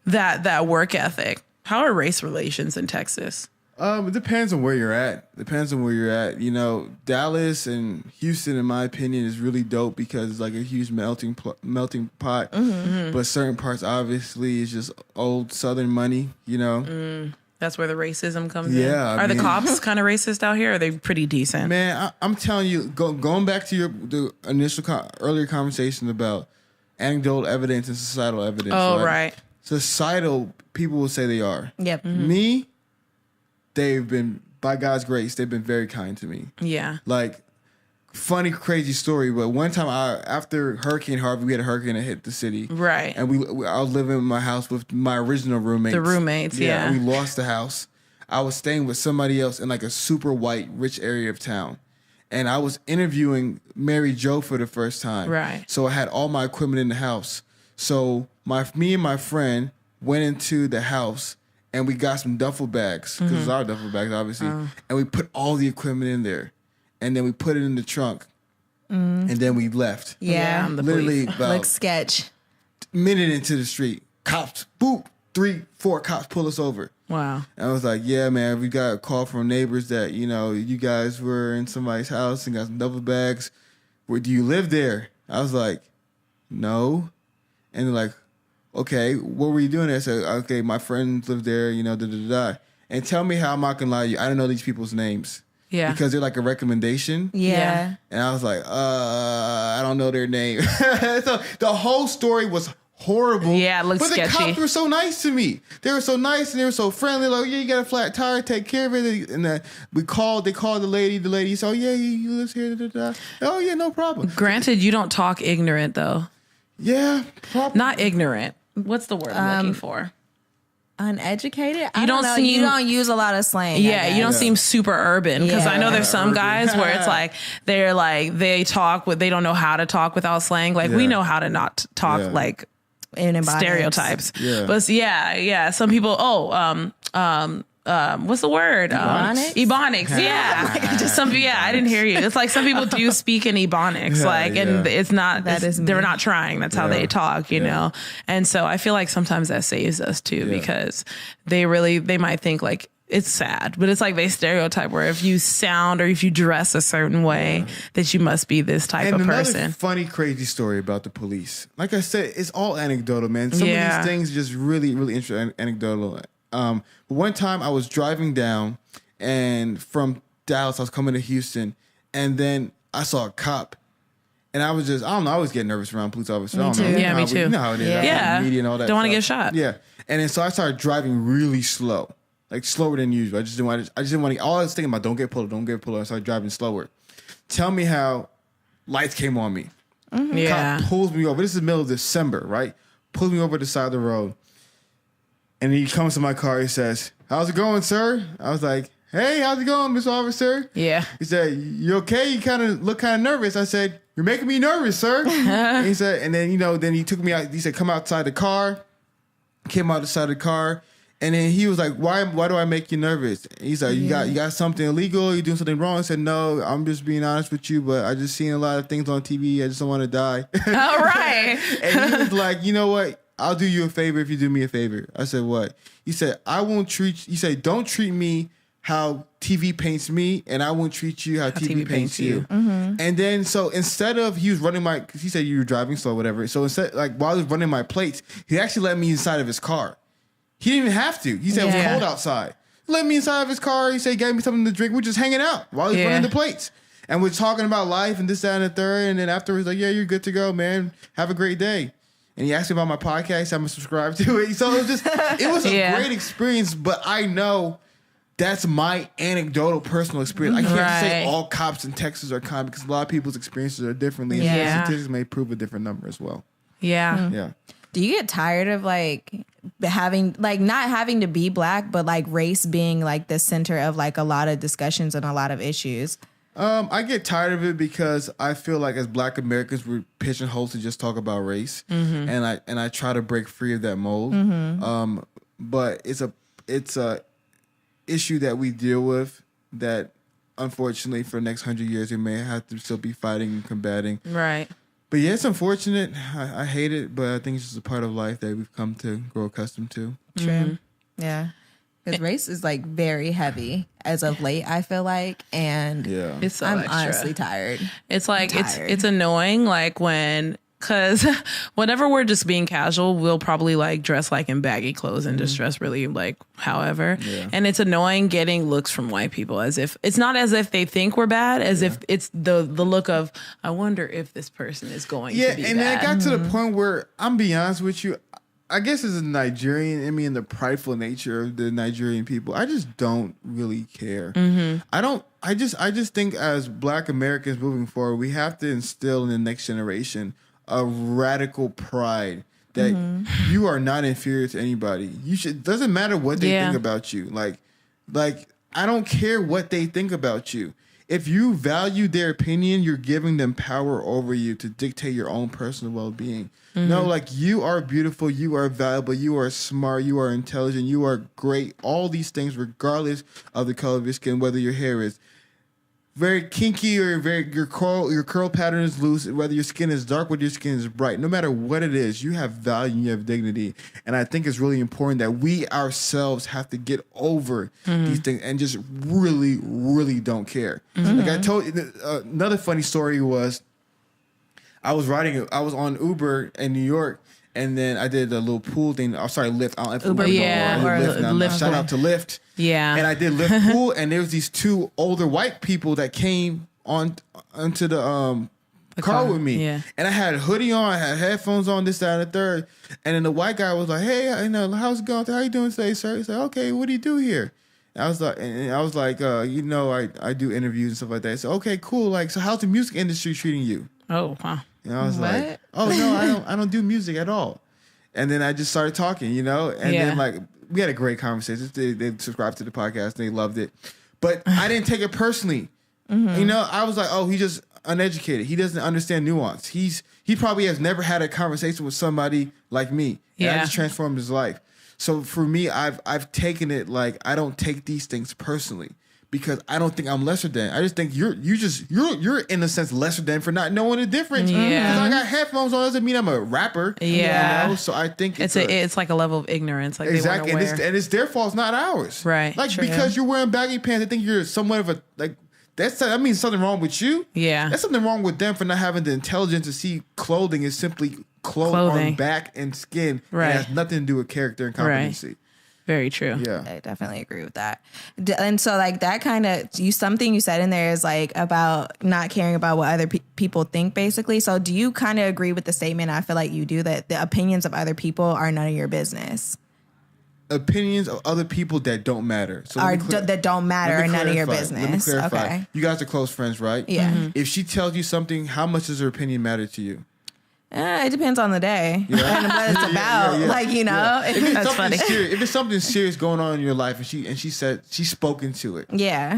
that work ethic. How are race relations in Texas? It depends on where you're at. You know, Dallas and Houston, in my opinion, is really dope because it's like a huge melting pot. But certain parts, obviously, is just old Southern money. You know, That's where the racism comes in. Yeah, Are the cops kind of racist out here? Or are they pretty decent? Man, I'm telling you, going back to the initial earlier conversation about anecdotal evidence and societal evidence. Oh, right. Societal people will say they are. Yep. Me, they've been, by God's grace, they've been very kind to me. Yeah. Like, funny, crazy story, but one time after Hurricane Harvey, we had a hurricane that hit the city. Right. And I was living in my house with my original roommates. The roommates, yeah. And we lost the house. I was staying with somebody else in like a super white, rich area of town. And I was interviewing Mary Jo for the first time. Right. So I had all my equipment in the house. So me and my friend went into the house and we got some duffel bags, because it's our duffel bags, obviously. And we put all the equipment in there. And then we put it in the trunk. And then we left. Yeah. Literally about Looks sketch. minute into the street. Cops, boop, 3-4 cops pull us over. Wow. And I was like, yeah, man, we got a call from neighbors that, you know, you guys were in somebody's house and got some duffel bags. Where do you live there? I was like, no. And they're like, okay, what were you doing there? I said, okay, my friends live there, you know, da-da-da-da. And tell me how I'm not gonna lie to you. I don't know these people's names. Yeah. Because they're like a recommendation. Yeah. And I was like, I don't know their name. So the whole story was horrible. Yeah, it looks sketchy. But the cops were so nice to me. They were so nice and they were so friendly. Like, yeah, you got a flat tire, take care of it. And they called the lady. The lady said, oh, yeah, you live here. Da, da, da. Oh, yeah, no problem. Granted, you don't talk ignorant, though. Yeah, probably. Not ignorant. What's the word I'm looking for? Uneducated? You don't know. seem- You don't use a lot of slang. Yeah, you don't seem super urban, because I know there's some urban. guys where it's like they talk with, they don't know how to talk without slang. Like we know how to not talk like in stereotypes. Yeah. But some people. What's the word? Ebonics? Ebonics. Yeah. Just some. Yeah, I didn't hear you. It's like some people do speak in Ebonics, and it's not. They're not trying. That's how they talk, you know. And so I feel like sometimes that saves us too, because they might think like it's sad, but it's like they stereotype where if you sound or if you dress a certain way that you must be this type of person. Another funny, crazy story about the police. Like I said, it's all anecdotal, man. Some of these things are just really, really interesting, anecdotal. One time I was driving down and from Dallas, I was coming to Houston, and then I saw a cop. And I was just, I don't know, I always get nervous around police officers. Me too. Yeah, me too. You know how it is. Yeah. Media and all that Don't want to stuff. get shot. Yeah. And then so I started driving really slow. Like slower than usual. I just didn't want to, all I was thinking about, don't get pulled over. I started driving slower. Tell me how lights came on me. Yeah. Cop pulls me over. This is the middle of December, right? Pulls me over to the side of the road. And he comes to my car. He says, how's it going, sir? I was like, hey, how's it going, Mr. Officer? Yeah. He said, you okay? You kind of look kind of nervous. I said, you're making me nervous, sir. And he said, and then, then he took me out. He said, come outside the car. Came out the side of the car. And then he was like, why do I make you nervous? And he's like, you got something illegal? You doing something wrong? I said, no, I'm just being honest with you, but I just seen a lot of things on TV. I just don't want to die. All right. And he was like, you know what? I'll do you a favor if you do me a favor. I said, what? He said, he said, don't treat me how TV paints me, and I won't treat you how TV paints you. Mm-hmm. And then, so instead of, he was running because he said you were driving slow, whatever. So instead, like while he was running my plates, he actually let me inside of his car. He didn't even have to. He said it was cold outside. He let me inside of his car. He said he gave me something to drink. We're just hanging out while he's running the plates. And we're talking about life and this, that, and the third. And then afterwards, like, yeah, you're good to go, man. Have a great day. And he asked me about my podcast. I'm subscribed to it. So it was a great experience. But I know that's my anecdotal personal experience. I can't say all cops in Texas are kind, because a lot of people's experiences are differently. And statistics may prove a different number as well. Yeah. Mm-hmm. Yeah. Do you get tired of like having, like, not having to be black, but like race being like the center of like a lot of discussions and a lot of issues? I get tired of it because I feel like as Black Americans, we're pigeonholed to just talk about race, and I try to break free of that mold. But it's a issue that we deal with that, unfortunately, for the next 100 years, we may have to still be fighting and combating. Right. But yeah, it's unfortunate. I hate it, but I think it's just a part of life that we've come to grow accustomed to. True. Yeah. Because race is like very heavy as of late, I feel like. And it's so I'm extra. honestly tired. It's like, it's annoying. Like because whenever we're just being casual, we'll probably like dress like in baggy clothes and just dress really like however. Yeah. And it's annoying getting looks from white people as if it's not as if they think we're bad, as if it's the look of, I wonder if this person is going to be and bad. then it got to the point where, I'm be honest with you, I guess as a Nigerian, I mean, the prideful nature of the Nigerian people, I just don't really care. I just think as Black Americans moving forward, we have to instill in the next generation a radical pride that you are not inferior to anybody. Doesn't matter what they think about you. Like I don't care what they think about you. If you value their opinion, you're giving them power over you to dictate your own personal well-being. No, like, you are beautiful, you are valuable, you are smart, you are intelligent, you are great. All these things, regardless of the color of your skin, whether your hair is very kinky or your curl pattern is loose, whether your skin is dark, whether your skin is bright. No matter what it is, you have value and you have dignity. And I think it's really important that we ourselves have to get over these things and just really, really don't care. Like I told you, another funny story was, I was on Uber in New York, and then I did a little pool thing. I'm sorry, Lyft. I don't know if Lyft. Shout out to Lyft. Yeah. And I did Lyft pool, and there was these two older white people that came onto the car with me. Yeah. And I had a hoodie on, I had headphones on, this, that, and the third. And then the white guy was like, "Hey, how's it going? How you doing today, sir?" He said, "Okay, what do you do here?" I was like, I do interviews and stuff like that. I said, "Okay, cool. Like, so how's the music industry treating you?" Oh, wow. And I was like, "Oh no, I don't do music at all." And then I just started talking, and then like we had a great conversation. They subscribed to the podcast, and they loved it, but I didn't take it personally. I was like, "Oh, he's just uneducated. He doesn't understand nuance. He probably has never had a conversation with somebody like me." And I just transformed his life. So for me, I've taken it like, I don't take these things personally. Because I don't think I'm lesser than. I just think you're in a sense lesser than for not knowing the difference. Yeah. Because I got headphones on doesn't mean I'm a rapper. Yeah. So I think it's like a level of ignorance. Like exactly, they weren't aware. and it's their fault, it's not ours. Right. Like true. because you're wearing baggy pants, I think you're somewhat of a like. That means something wrong with you. Yeah. That's something wrong with them for not having the intelligence to see clothing is simply clothing on back and skin. Right. It has nothing to do with character and competency. Right. Very true. Yeah. I definitely agree with that. And so like that kind of, something you said in there is like about not caring about what other people think basically. So do you kind of agree with the statement, I feel like you do, that the opinions of other people are none of your business? Opinions of other people that don't matter. So that don't matter are none of your business. Let me clarify. Okay. You guys are close friends, right? Yeah. If she tells you something, how much does her opinion matter to you? It depends on the day and what it's about. Like, that's funny. If it's something serious going on in your life and she said she's spoken to it,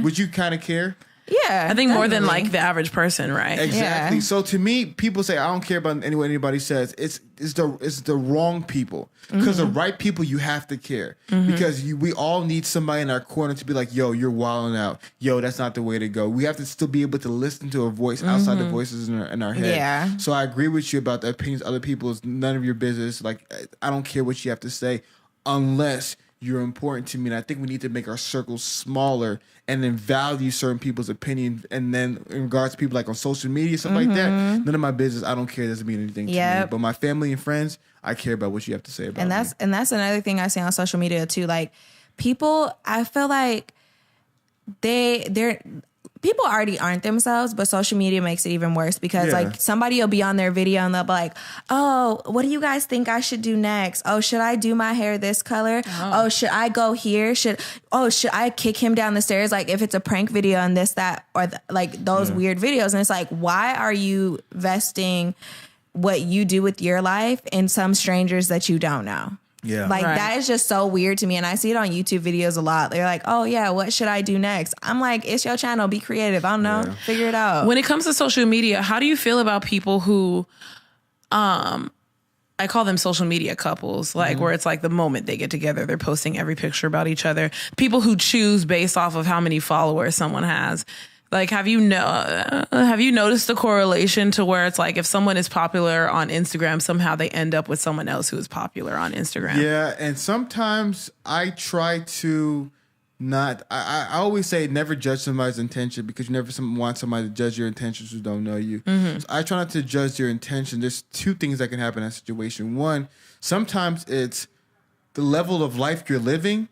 would you kind of care? Yeah, I think more than like the average person, right? Exactly. Yeah. So to me, people say I don't care about what anybody says. It's the wrong people, because the right people you have to care, because we all need somebody in our corner to be like, "Yo, you're wilding out. Yo, that's not the way to go." We have to still be able to listen to a voice outside the voices in our head. Yeah. So I agree with you about the opinions of other people is none of your business. Like I don't care what you have to say, unless you're important to me. And I think we need to make our circles smaller and then value certain people's opinion. And then in regards to people like on social media, stuff like that, none of my business, I don't care. It doesn't mean anything to me. But my family and friends, I care about what you have to say about me. And that's another thing I see on social media too. Like people, I feel like people already aren't themselves, but social media makes it even worse because like somebody will be on their video and they'll be like, "Oh, what do you guys think I should do next? Oh, should I do my hair this color? Oh, should I go here? Should I kick him down the stairs?" Like if it's a prank video and this, that, or like those weird videos. And it's like, why are you vesting what you do with your life in some strangers that you don't know? Yeah. Like that is just so weird to me. And I see it on YouTube videos a lot. They're like, "Oh yeah, what should I do next?" I'm like, it's your channel. Be creative. I don't know. Figure it out. When it comes to social media, how do you feel about people who, I call them social media couples, like where it's like the moment they get together, they're posting every picture about each other. People who choose based off of how many followers someone has. Like, have you noticed the correlation to where it's like if someone is popular on Instagram, somehow they end up with someone else who is popular on Instagram? Yeah, and sometimes I try to not. I always say never judge somebody's intention, because you never want somebody to judge your intentions who don't know you. Mm-hmm. So I try not to judge your intention. There's two things that can happen in that situation. One, sometimes it's the level of life you're living.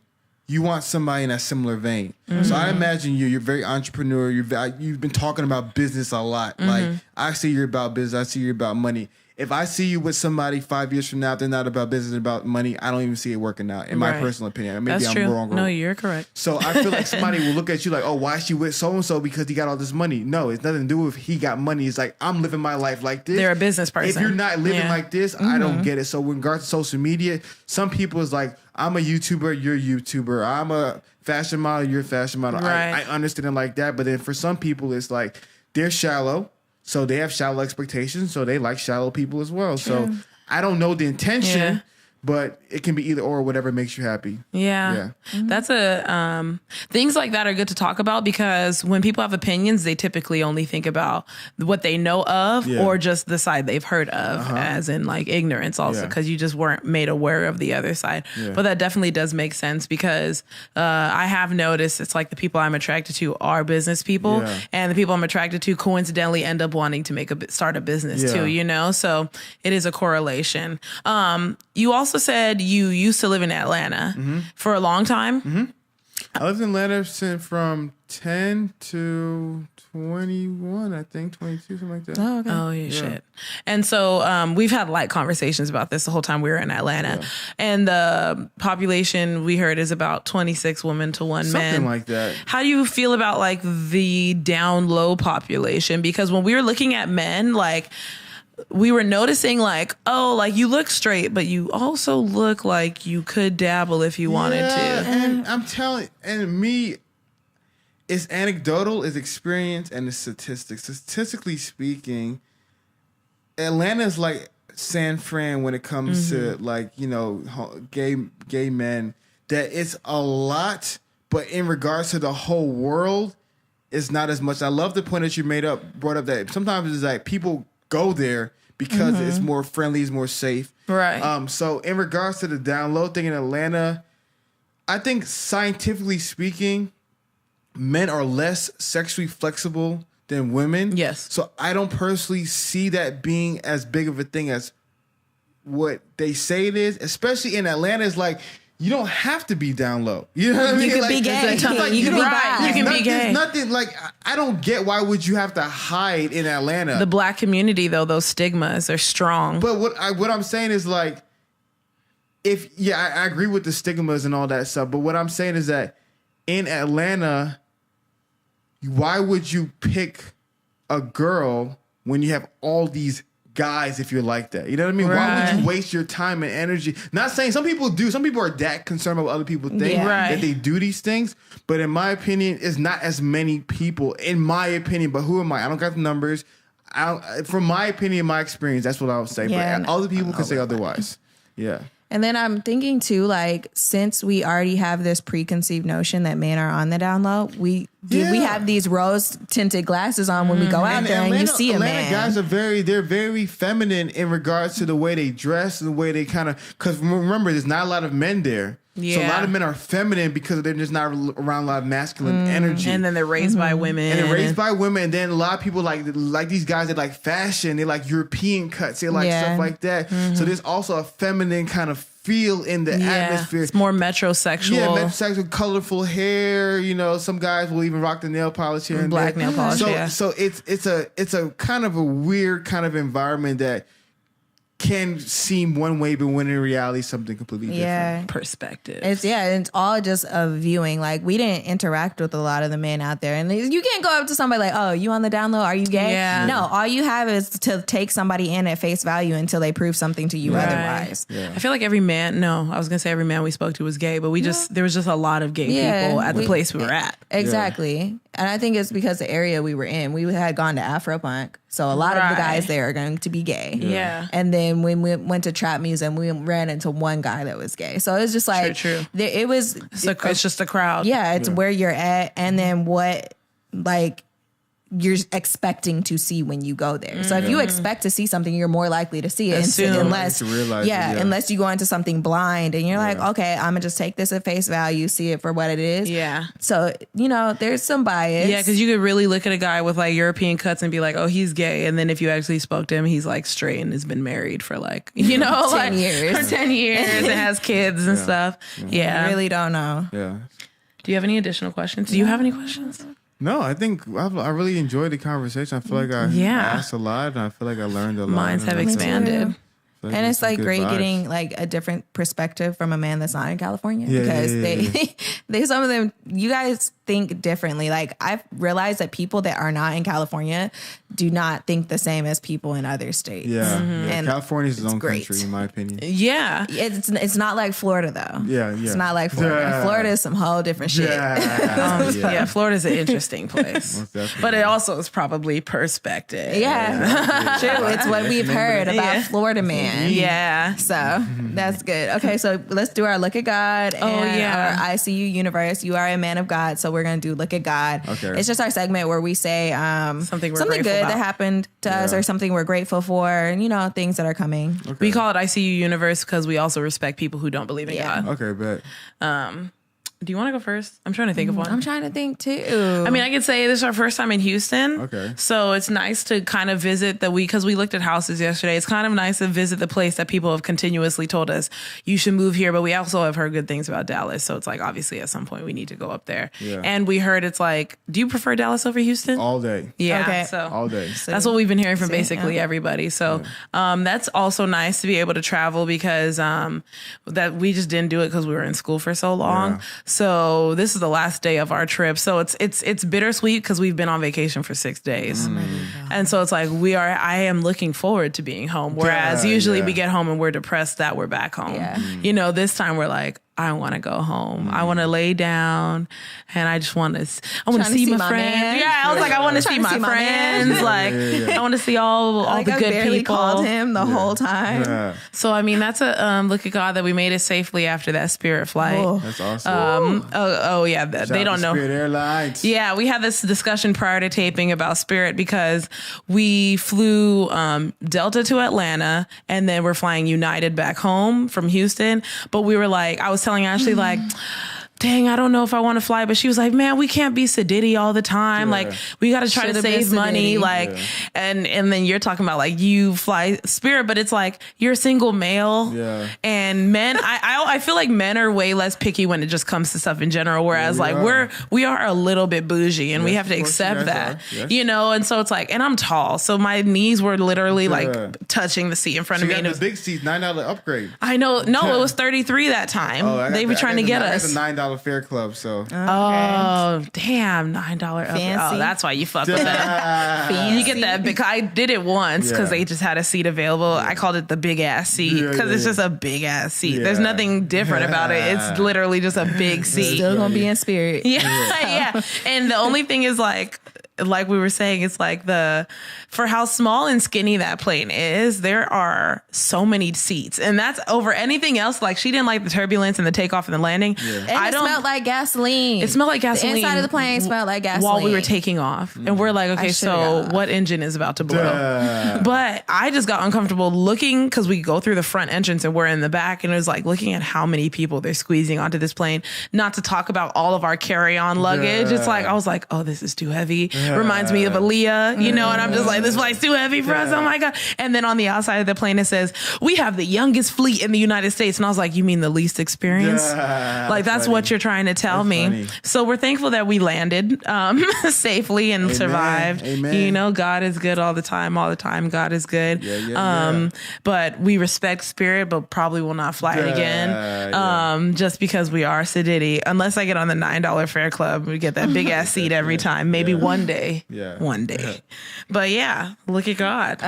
You want somebody in that similar vein. Mm-hmm. So I imagine you're very entrepreneur. You've been talking about business a lot. Mm-hmm. Like, I see you're about business. I see you're about money. If I see you with somebody 5 years from now, if they're not about business, about money, I don't even see it working out, in my personal opinion. Maybe I'm wrong. No, you're correct. So I feel like somebody will look at you like, oh, why is she with so-and-so because he got all this money? No, it's nothing to do with he got money. It's like, I'm living my life like this. They're a business person. If you're not living like this, I don't get it. So in regards to social media, some people is like, I'm a YouTuber, you're a YouTuber. I'm a fashion model, you're a fashion model. Right. I understand it like that. But then for some people, it's like they're shallow. So they have shallow expectations. So they like shallow people as well. True. So I don't know the intention, but it can be either or, whatever makes you happy. Yeah. That's things like that are good to talk about, because when people have opinions, they typically only think about what they know of or just the side they've heard of, as in like ignorance also, because you just weren't made aware of the other side. But that definitely does make sense, because I have noticed it's like the people I'm attracted to are business people, and the people I'm attracted to coincidentally end up wanting to start a business too, you know? So it is a correlation. You also said you used to live in Atlanta for a long time. I lived in Atlanta from 10 to 21, I think, 22, something like that. Oh, okay. Oh, yeah, shit. And so we've had light conversations about this the whole time we were in Atlanta. Yeah. And the population we heard is about 26 women to 1 man. Something like that. How do you feel about like the down low population? Because when we were looking at men, like, we were noticing like, oh, like you look straight, but you also look like you could dabble if you wanted to. And I'm telling, and me, it's anecdotal, it's experience, and it's statistics. Statistically speaking, Atlanta's like San Fran when it comes to like, you know, gay men. That it's a lot, but in regards to the whole world, it's not as much. I love the point that you brought up that sometimes it's like people go there because it's more friendly, it's more safe. Right. So in regards to the down low thing in Atlanta, I think scientifically speaking, men are less sexually flexible than women. Yes. So I don't personally see that being as big of a thing as what they say it is, especially in Atlanta. It's like, you don't have to be down low. You know what I mean? You can like, be gay. Like, you can be bi. You can be gay. There's nothing like, I don't get why would you have to hide in Atlanta. The black community, though, those stigmas are strong. But what I'm saying is like, I agree with the stigmas and all that stuff. But what I'm saying is that in Atlanta, why would you pick a girl when you have all these guys if you're like that? You know what I mean? Right. Why would you waste your time and energy? Not saying some people do. Some people are that concerned about what other people think that they do these things. But in my opinion, it's not as many people, in my opinion. But who am I? I don't got the numbers. From my opinion, my experience, that's what I would say. But other people can say otherwise. Yeah. And then I'm thinking too, like, since we already have this preconceived notion that men are on the down low, we have these rose tinted glasses on when we go out there and you see a man. Atlanta guys they're very feminine in regards to the way they dress and the way they kind of, because remember, there's not a lot of men there. Yeah. So a lot of men are feminine because they're just not around a lot of masculine energy. And then they're raised by women. And they're raised by women. And then a lot of people like these guys that like fashion. They like European cuts. They like stuff like that. So there's also a feminine kind of feel in the atmosphere. It's more metrosexual. Yeah, metrosexual, colorful hair. You know, some guys will even rock the nail polish here and black there. nail polish. So it's a kind of a weird kind of environment that can seem one way, but when in reality, something completely different. Perspective. It's all just a viewing. Like, we didn't interact with a lot of the men out there, and you can't go up to somebody like, "Oh, you on the down low? Are you gay?" Yeah. No, all you have is to take somebody in at face value until they prove something to you otherwise. Yeah. I feel like every man we spoke to was gay, but there was just a lot of gay people at the place we were at. Exactly. And I think it's because the area we were in, we had gone to Afropunk. So a lot of the guys there are going to be gay. Yeah. And then when we went to Trap Museum, we ran into one guy that was gay. So it's just like, True. It's just a crowd. Yeah, it's where you're at. And then what, like, you're expecting to see when you go there. So if you expect to see something, you're more likely to see it unless you go into something blind and you're like, okay, I'm gonna just take this at face value, see it for what it is. Yeah. So, you know, there's some bias. Yeah, because you could really look at a guy with like European cuts and be like, oh, he's gay. And then if you actually spoke to him, he's like straight and has been married for like, you know, 10 years. For 10 years and has kids and stuff. Yeah. I really don't know. Yeah. Do you have any additional questions? Do you have any questions? No, I think I really enjoyed the conversation. I feel like I asked a lot, and I feel like I learned a lot. Minds have expanded. And it's like great getting like a different perspective from a man that's not in California because they some of them, you guys think differently. Like I've realized that people that are not in California do not think the same as people in other states. Yeah, and California's its own country, in my opinion. Yeah, it's not like Florida though. Yeah, it's not like Florida. Florida is some whole different shit. Yeah, Florida's an interesting place, but it also is probably perspective. Yeah, true. It's what we've heard about Florida man. Yeah. So that's good. Okay, so let's do our Look at God and our ICU universe. You are a man of God, so we're going to do Look at God. Okay. It's just our segment where we say something good that happened to us or something we're grateful for, you know, things that are coming. Okay. We call it ICU universe because we also respect people who don't believe in God. Okay, bet. Do you want to go first? I'm trying to think of one. I'm trying to think too. I mean, I could say this is our first time in Houston. Okay. So it's nice to kind of visit because we looked at houses yesterday. It's kind of nice to visit the place that people have continuously told us you should move here. But we also have heard good things about Dallas. So it's like, obviously at some point we need to go up there. Yeah. And we heard it's like, do you prefer Dallas over Houston? All day. Yeah. Okay. So all day. That's what we've been hearing from basically everybody. So that's also nice to be able to travel because that we just didn't do it because we were in school for so long. Yeah. So this is the last day of our trip. So it's bittersweet because we've been on vacation for 6 days. And so it's like I am looking forward to being home. Whereas usually we get home and we're depressed that we're back home. Yeah. You know, this time we're like, I want to go home. I want to lay down and I just want to see my friends. Yeah, I was like, I want to see my friends. Like, I want to see all the good barely people. Called him the whole time. Yeah. So, I mean, that's a look at God that we made it safely after that Spirit flight. Oh. That's awesome. Yeah, they don't know. Spirit Airlines. Yeah, we had this discussion prior to taping about Spirit because we flew Delta to Atlanta and then we're flying United back home from Houston. But we were like, I was telling Ashley, like, dang, I don't know if I want to fly. But she was like, man, we can't be sedity all the time. Yeah. Like, we got to try to save money. Like, and then you're talking about like you fly Spirit, but it's like you're a single male. Yeah. And men, I feel like men are way less picky when it just comes to stuff in general. Whereas we are a little bit bougie and we have to accept that, you know? And so it's like, and I'm tall. So my knees were literally like touching the seat in front of me. You got the big seat, $9 upgrade. I know. No, it was $33 that time. They were trying to get us. That's a $9 fare club, so. Oh, damn, $9 up. Oh, that's why you fuck with that. You get that big. I did it once because they just had a seat available. I called it the big ass seat because it's just a big ass seat. There's nothing different about it. It's literally just a big seat. Still gonna be in Spirit. Yeah. And the only thing is like we were saying, it's like for how small and skinny that plane is, there are so many seats. And that's over anything else. Like, she didn't like the turbulence and the takeoff and the landing. Yeah. And it smelled like gasoline. It smelled like gasoline. The inside of the plane smelled like gasoline. While we were taking off. And we're like, okay, so what engine is about to blow? But I just got uncomfortable looking, because we go through the front entrance and we're in the back. And it was like looking at how many people they're squeezing onto this plane. Not to talk about all of our carry-on luggage. It's like, I was like, oh, this is too heavy. Reminds me of Aaliyah, you know, and I'm just like, this flight's too heavy for us. Oh my God. And then on the outside of the plane, it says, we have the youngest fleet in the United States. And I was like, you mean the least experienced? Like, that's what you're trying to tell me. Funny. So we're thankful that we landed safely and survived. Amen. You know, God is good all the time. All the time, God is good. But we respect Spirit, but probably will not fly it again. Just because we are sedity. Unless I get on the $9 fare club, we get that big ass seat every time. Maybe one day. One day. But yeah, look at God.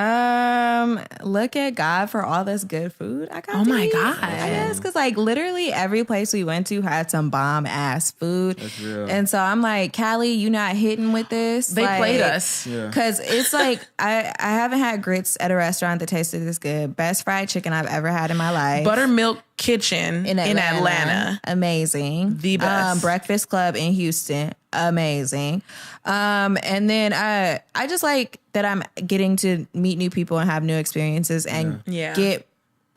Look at God for all this good food I got. Oh my God. Yes, because like literally every place we went to had some bomb ass food. That's real. And so I'm like, Callie, you not hitting with this? They played us. Because it's like, I haven't had grits at a restaurant that tasted this good. Best fried chicken I've ever had in my life. Buttermilk Kitchen in Atlanta. Amazing. The best. Breakfast Club in Houston. amazing. And then I just like that I'm getting to meet new people and have new experiences and get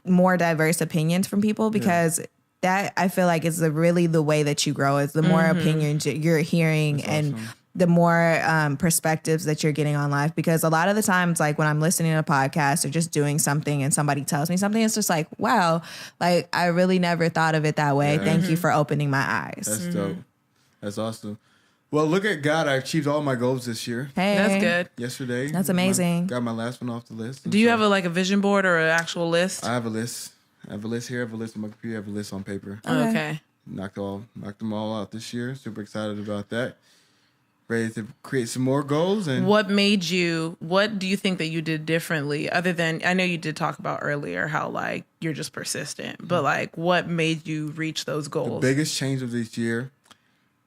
more diverse opinions from people, because that I feel like is really the way that you grow. Is the more opinions you're hearing. That's and awesome. The more perspectives that you're getting on life. Because a lot of the times, like when I'm listening to a podcast or just doing something and somebody tells me something, it's just like, wow, like I really never thought of it that way. Yeah. Thank you for opening my eyes. That's dope. That's awesome. Well, look at God. I achieved all my goals this year. Hey, that's good. Yesterday. That's amazing. Got my last one off the list. Do you have a vision board or an actual list? I have a list. I have a list here. I have a list on my computer. I have a list on paper. Okay. Knocked them all out this year. Super excited about that. Ready to create some more goals. And what do you think that you did differently, other than, I know you did talk about earlier how like you're just persistent, but like what made you reach those goals? The biggest change of this year,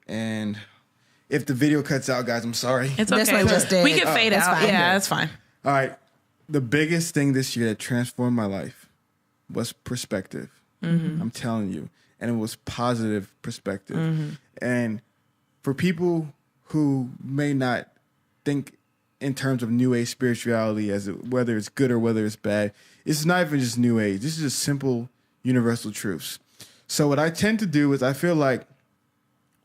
and if the video cuts out, guys, I'm sorry. It's okay. We can fade out. Fine. Yeah, that's fine. All right. The biggest thing this year that transformed my life was perspective. I'm telling you. And it was positive perspective. And for people who may not think in terms of New Age spirituality, whether it's good or whether it's bad, it's not even just New Age. This is just simple universal truths. So what I tend to do is I feel like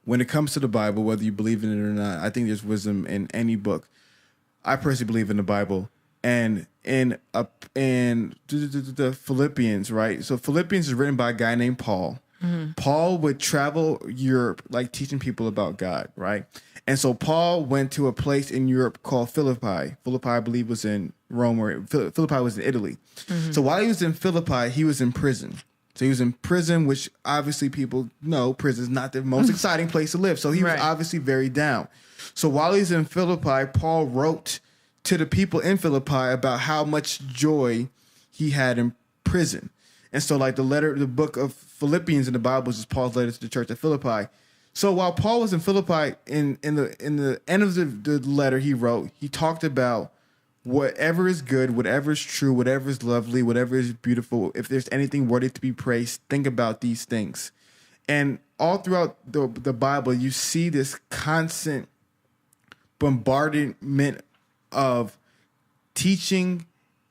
when it comes to the Bible, whether you believe in it or not, I think there's wisdom in any book. I personally believe in the Bible. And in the Philippians, right? So Philippians is written by a guy named Paul. Paul would travel Europe, like teaching people about God, right? And so Paul went to a place in Europe called Philippi. Philippi, I believe, was in Rome, or Philippi was in Italy. So while he was in Philippi, he was in prison. So he was in prison, which obviously people know prison is not the most exciting place to live. So he was obviously very down. So while he's in Philippi, Paul wrote to the people in Philippi about how much joy he had in prison. And so like the book of Philippians in the Bible is just Paul's letter to the church at Philippi. So while Paul was in Philippi, in the end of the letter he wrote, he talked about whatever is good, whatever is true, whatever is lovely, whatever is beautiful, if there's anything worthy to be praised, think about these things. And all throughout the Bible, you see this constant bombardment of teaching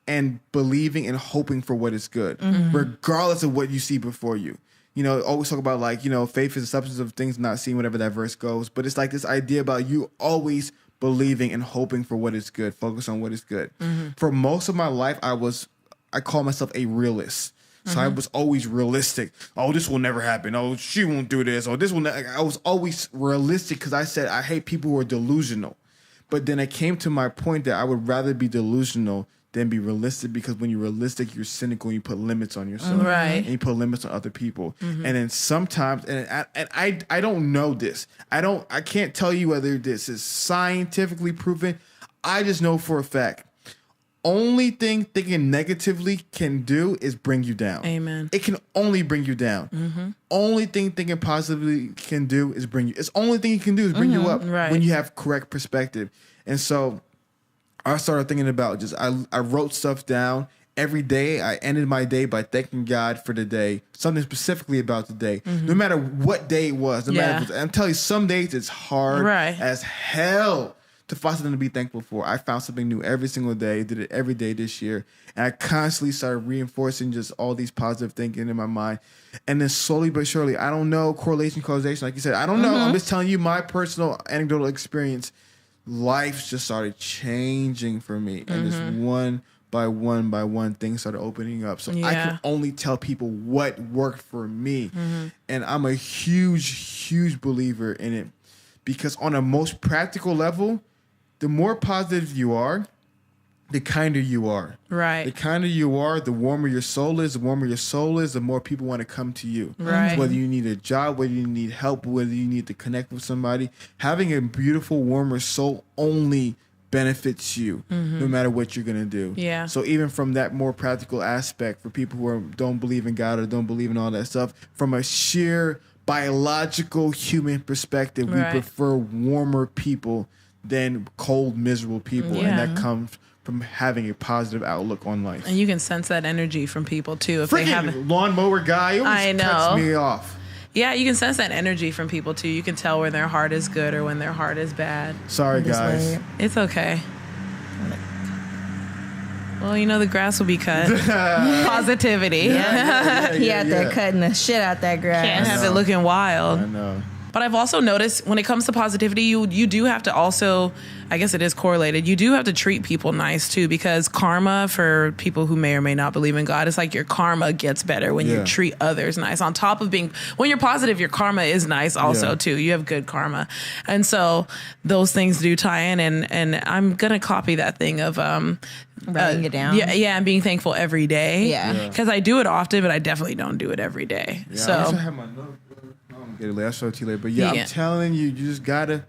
and believing and hoping for what is good, regardless of what you see before you. You know, always talk about like, you know, faith is the substance of things not seen, whatever that verse goes. But it's like this idea about you always believing and hoping for what is good, focus on what is good. For most of my life, I call myself a realist. So I was always realistic. Oh, this will never happen. Oh, she won't do this. Or this will never. I was always realistic because I said I hate people who are delusional. But then it came to my point that I would rather be delusional than be realistic, because when you're realistic, you're cynical and you put limits on yourself. Right. And you put limits on other people. And then sometimes, and I don't know this. I can't tell you whether this is scientifically proven. I just know for a fact, only thing thinking negatively can do is bring you down. Amen. It can only bring you down. Only thing thinking positively can do is bring you. It's the only thing you can do is bring you up when you have correct perspective. And so I started thinking about I wrote stuff down every day. I ended my day by thanking God for the day, something specifically about the day, no matter what day it was. I'm telling you, some days it's hard as hell to find something to be thankful for. I found something new every single day, did it every day this year. And I constantly started reinforcing just all these positive thinking in my mind. And then slowly but surely, I don't know, correlation, causation, like you said, I don't know. I'm just telling you my personal anecdotal experience. Life just started changing for me. And just one by one, things started opening up. So I can only tell people what worked for me. And I'm a huge believer in it. Because on a most practical level, the more positive you are, the kinder you are. Right. The kinder you are, the warmer your soul is. The warmer your soul is, the more people want to come to you. Right. Whether you need a job, whether you need help, whether you need to connect with somebody, having a beautiful, warmer soul only benefits you, no matter what you're going to do. Yeah. So even from that more practical aspect, for people who don't believe in God or don't believe in all that stuff, from a sheer biological human perspective, we prefer warmer people than cold, miserable people. And that comes from having a positive outlook on life. And you can sense that energy from people too. If Freaking they haven't, lawnmower guy always cuts me off. Yeah, you can sense that energy from people too. You can tell when their heart is good or when their heart is bad. Sorry, guys. It's okay. Well, the grass will be cut. Positivity. He out there cutting the shit out that grass. Can't have it looking wild. I know. But I've also noticed when it comes to positivity, you do have to also, I guess it is correlated, you do have to treat people nice too, because karma, for people who may or may not believe in God, it's like your karma gets better when you treat others nice. On top of when you're positive, your karma is nice also too. You have good karma. And so those things do tie in, and I'm going to copy that thing of writing it down. Yeah, and being thankful every day. Yeah. Because I do it often, but I definitely don't do it every day. Yeah, So I also have my note. I'm get it later. I'll show it to you later. But I'm telling you, you just gotta.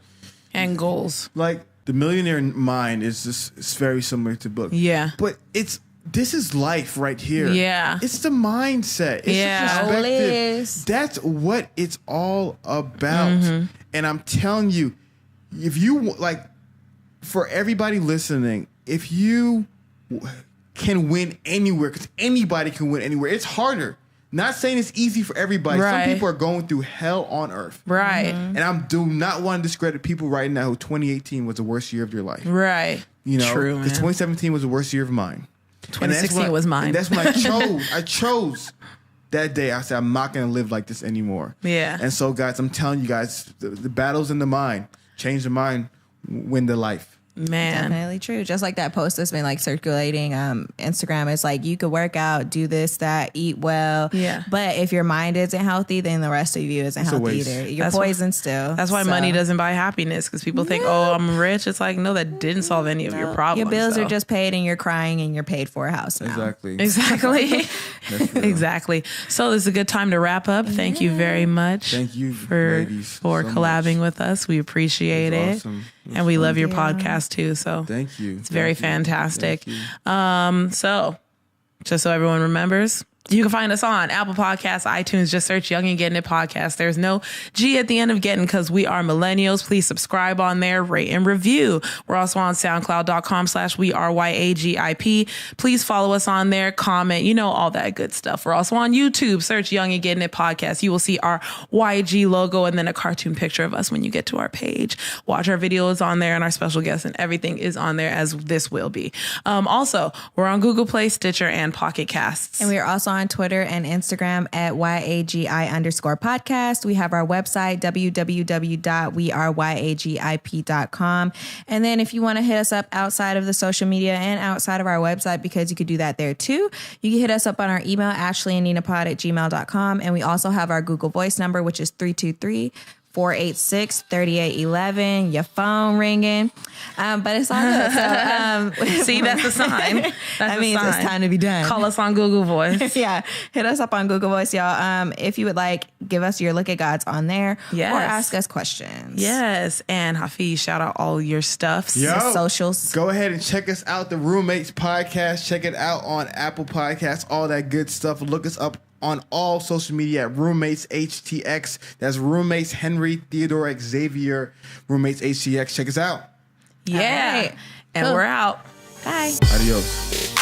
And goals. Like the millionaire mind is just, it's very similar to book. Yeah. But this is life right here. Yeah. It's the mindset. It's the perspective. That's what it's all about. Mm-hmm. And I'm telling you, if you for everybody listening, if you can win anywhere, because anybody can win anywhere, it's harder. Not saying it's easy for everybody. Right. Some people are going through hell on earth. Right. And I do not want to discredit people right now who 2018 was the worst year of their life. Right. True, man. 2017 was the worst year of mine. 2016 was mine. And that's when I chose that day. I said, I'm not going to live like this anymore. Yeah. And so, guys, I'm telling you guys, the battle's in the mind. Change the mind, win the life. Man. Definitely true. Just like that post that's been circulating Instagram, it's like you could work out, do this, that, eat well. Yeah. But if your mind isn't healthy, then the rest of you isn't healthy either. You're poisoned still. That's why money doesn't buy happiness, because people think, oh, I'm rich. It's like, no, that didn't solve any of your problems. Your bills are just paid and you're crying and you're paid for a house now. Exactly. Exactly. So this is a good time to wrap up. Thank you very much. Thank you, for ladies, collabing with us. We appreciate it. Awesome. And we love your podcast too. So thank you. It's very fantastic. So just so everyone remembers, you can find us on Apple Podcasts, iTunes. Just search Young and Gettin' It Podcast. There's no G at the end of Gettin' because we are millennials. Please subscribe on there, rate and review. We're also on SoundCloud.com/WeAreYAGIP. Please follow us on there, comment, all that good stuff. We're also on YouTube. Search Young and Gettin' It Podcast. You will see our YG logo and then a cartoon picture of us when you get to our page. Watch our videos on there and our special guests, and everything is on there, as this will be. Also, we're on Google Play, Stitcher, and Pocket Casts. And we are also on Twitter and Instagram at YAGI_podcast. We have our website, www.weareyagip.com. And then if you want to hit us up outside of the social media and outside of our website, because you could do that there too, you can hit us up on our email, ashleyandninapod@gmail.com. And we also have our Google Voice number, which is 323-486-3811. Your phone ringing. But it's all good. So, see, that's a sign. That means it's time to be done. Call us on Google Voice. Yeah. Hit us up on Google Voice, y'all. If you would give us your look at Gods on there. Yes. Or ask us questions. Yes. And Hafeez, shout out all your stuffs. The socials. Go ahead and check us out, the Roommates Podcast. Check it out on Apple Podcasts, all that good stuff. Look us up on all social media at Roommates HTX. That's Roommates Henry Theodore Xavier Roommates HTX. Check us out. Yeah. Right. And cool. we're out. Bye. Adios.